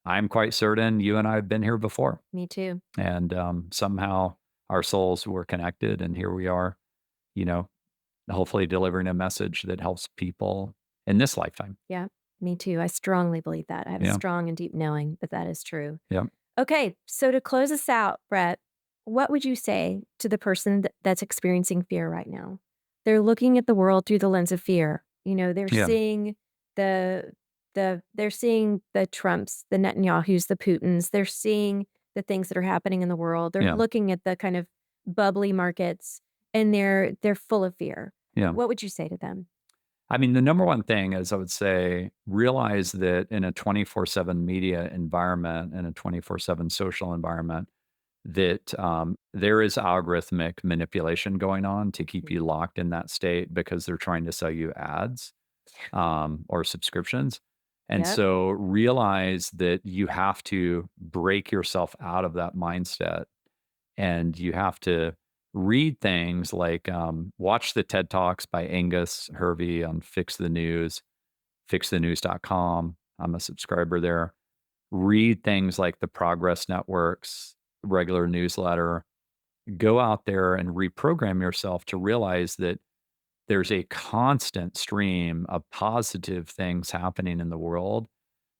I'm quite certain you and I have been here before. Me too. And somehow our souls were connected. And here we are, you know, hopefully delivering a message that helps people in this lifetime. Yeah, me too. I strongly believe that. I have a Yeah. strong and deep knowing that that is true. Yeah. Okay, so to close us out, Brett, what would you say to the person that's experiencing fear right now? They're looking at the world through the lens of fear. They're Yeah. seeing they're seeing the Trumps, the Netanyahus, the Putins. They're seeing the things that are happening in the world. They're Yeah. looking at the kind of bubbly markets, and they're full of fear. Yeah. What would you say to them? I mean, the number one thing is I would say realize that in a 24/7 media environment and a 24/7 social environment, that there is algorithmic manipulation going on to keep Mhm. you locked in that state because they're trying to sell you ads or subscriptions. And Yep. so realize that you have to break yourself out of that mindset and you have to read things like watch the TED Talks by Angus Hervey on Fix the News, fixthenews.com. I'm a subscriber there. Read things like the Progress Network's regular newsletter. Go out there and reprogram yourself to realize that there's a constant stream of positive things happening in the world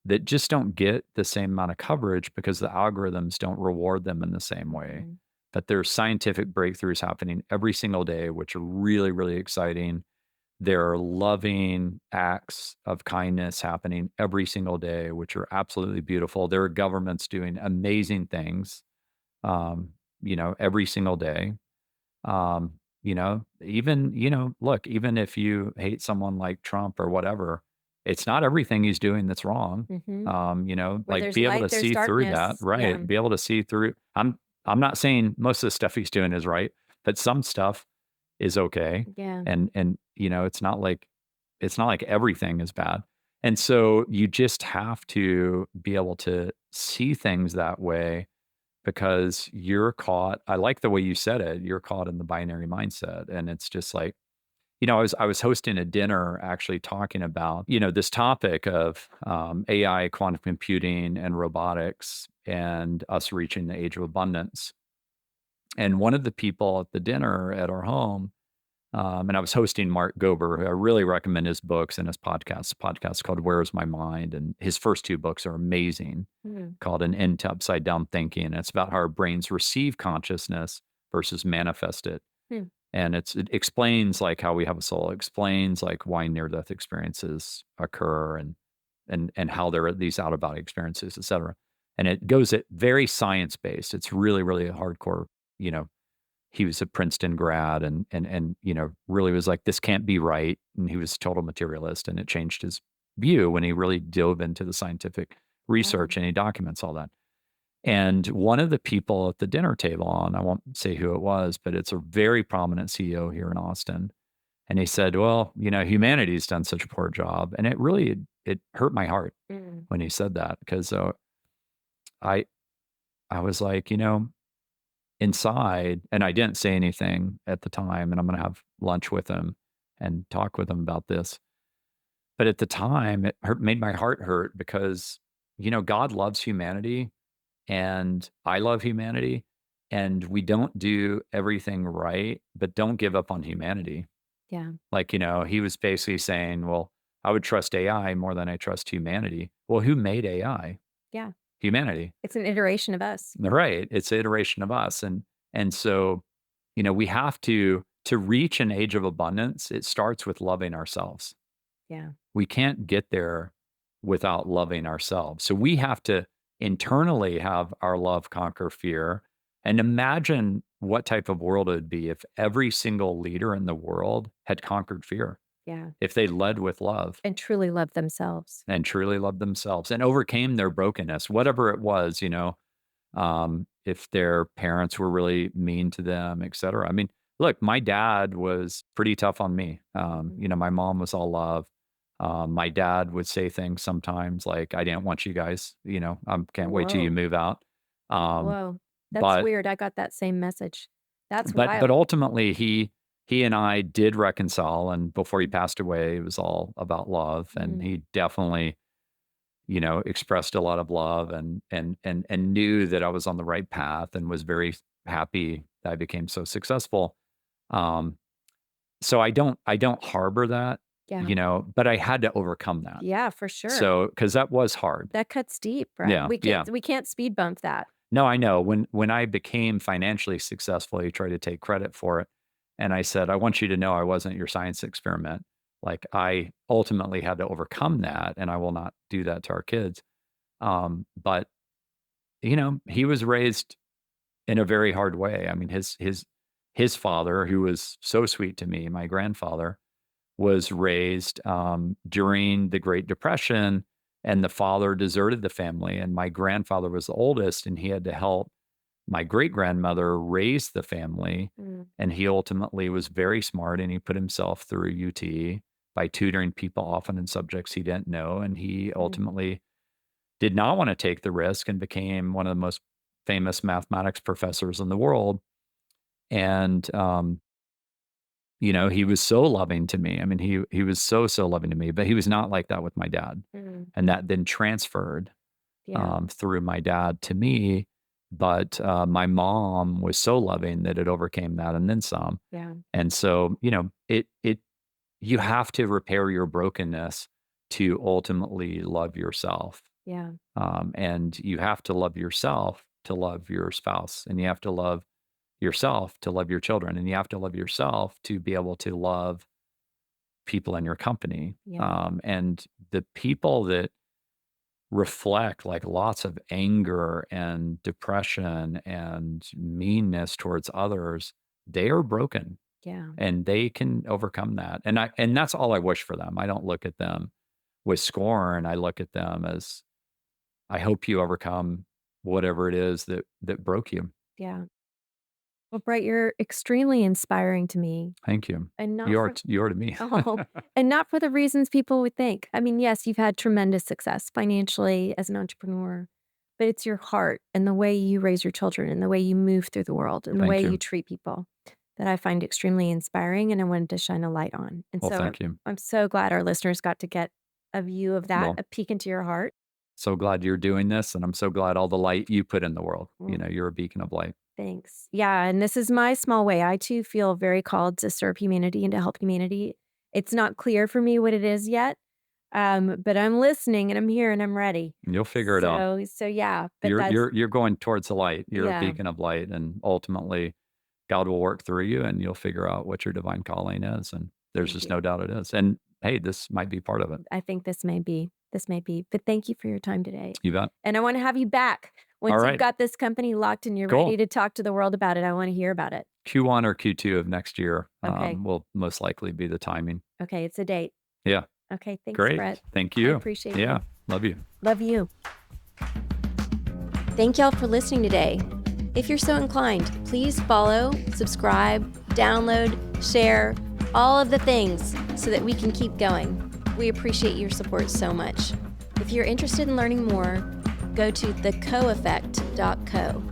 that just don't get the same amount of coverage because the algorithms don't reward them in the same way. Mhm. But there's scientific breakthroughs happening every single day, which are really, really exciting. There are loving acts of kindness happening every single day, which are absolutely beautiful. There are governments doing amazing things, um, every single day. Look, even if you hate someone like Trump or whatever, it's not everything he's doing that's wrong. Mhm. Where Like there's be able light, to there's see through that, darkness. Yeah. right? Be able to see through. I'm not saying most of the stuff he's doing is right, but some stuff is okay. Yeah. And it's not like everything is bad. And so you just have to be able to see things that way because you're caught. I like the way you said it. You're caught in the binary mindset. And it's just like, I was hosting a dinner actually talking about, this topic of AI, quantum computing, and robotics, and us reaching the age of abundance. And one of the people at the dinner at our home, and I was hosting Mark Gober, who I really recommend his books and his podcasts. Podcast called "Where's My Mind," and his first two books are amazing. Mhm. Called "An End to Upside Down Thinking," and it's about how our brains receive consciousness versus manifest it. Hmm. And it explains like how we have a soul, explains like why near death experiences occur and how there are these out of body experiences, et cetera. And it goes at very science based. It's really, really hardcore. You know, he was a Princeton grad and really was like, this can't be right. And he was a total materialist. And it changed his view when he really dove into the scientific Wow. research and he documents all that. And one of the people at the dinner table, and I won't say who it was, but it's a very prominent CEO here in Austin. And he said, well, humanity's done such a poor job. And it hurt my heart Mm. when he said that because I, I was like, inside, and I didn't say anything at the time. And I'm going to have lunch with him and talk with him about this. But at the time, made my heart hurt because, God loves humanity and I love humanity, and we don't do everything right, but don't give up on humanity. Yeah. Like, he was basically saying, well, I would trust AI more than I trust humanity. Well, who made AI? Yeah. Humanity. It's an iteration of us. Right. It's an iteration of us. And so, we have to reach an age of abundance, it starts with loving ourselves. Yeah. We can't get there without loving ourselves. So we have to internally have our love conquer fear and imagine what type of world it would be if every single leader in the world had conquered fear, Yeah. if they led with love And truly love themselves. and truly loved themselves and overcame their brokenness, whatever it was, if their parents were really mean to them, et cetera. I mean, look, my dad was pretty tough on me. Mhm. My mom was all love. My dad would say things sometimes like, I didn't want you guys, I can't wait till you Whoa. move out. Um, Whoa. That's but weird. I got that same message. That's but wild. ultimately he and I did reconcile, and before he passed away, it was all about love. And Mm. he definitely expressed a lot of love and knew that I was on the right path and was very happy that I became so successful. Um, so I don't harbor that, Yeah. but I had to overcome that. Yeah, for sure. So because that was hard. That cuts deep, right? Yeah, We yeah. can't speed bump that. No, I know. When I became financially successful, he tried to take credit for it. And I said, I want you to know I wasn't your science experiment. Like I ultimately had to overcome that and I will not do that to our kids. But he was raised in a very hard way. I mean, his father, who was so sweet to me, my grandfather, was raised during the Great Depression, and the father deserted the family. And my grandfather was the oldest, and he had to help my great-grandmother raised the family, Mm, and he ultimately was very smart, and he put himself through UT by tutoring people often in subjects he didn't know, and he mm, ultimately did not wanna take the risk and became one of the most famous mathematics professors in the world, and, he was so loving to me. I mean, he was so, so loving to me, but he was not like that with my dad, mm. and that then transferred, Yeah, through my dad to me, but, my mom was so loving that it overcame that and then some, yeah, and so, it you have to repair your brokenness to ultimately love yourself, yeah, and you have to love yourself to love your spouse, and you have to love yourself to love your children, and you have to love yourself to be able to love people in your company, yeah, and the people that reflect like lots of anger and depression and meanness towards others, they are broken yeah, and they can overcome that. And that's all I wish for them. I don't look at them with scorn. I look at them as I hope you overcome whatever it is that broke you. yeah. Well, Brett, you're extremely inspiring to me, Thank you. and not for You are to me. oh, and not for the reasons people would think. I mean, yes, you've had tremendous success financially as an entrepreneur, but it's your heart and the way you raise your children and the way you move through the world and the way Thank you you. treat people that I find extremely inspiring and I wanted to shine a light on. And Well, so thank you. I'm so glad our listeners got to get a view of that, Well, a peek into your heart. so glad you're doing this, and I'm so glad all the light you put in the world. Well, You're a beacon of light. thanks. Yeah, and this is my small way. I too feel very called to serve humanity and to help humanity. It's not clear for me what it is yet, but I'm listening and I'm here and I'm ready. You'll figure it out. So yeah, but that's You're going towards the light. You're a yeah. beacon of light, and ultimately, God will work through you, and you'll figure out what your divine calling is, and there's Thank just you. no doubt it is. And hey, this might be part of it. I think this may be. But thank you for your time today, You bet. and I want to have you back All once you've right. got this company locked and you're ready Cool. to talk to the world about it. I want to hear about it. Q1 or Q2 of next year Okay. will most likely be the timing. Okay. It's a date. Yeah. Okay. Thanks, Great. Brett. Thank I you. appreciate Yeah. you. Love you. Love you. Thank y'all for listening today. If you're so inclined, please follow, subscribe, download, share, all of the things so that we can keep going. We appreciate your support so much. If you're interested in learning more, go to thecoeffect.co.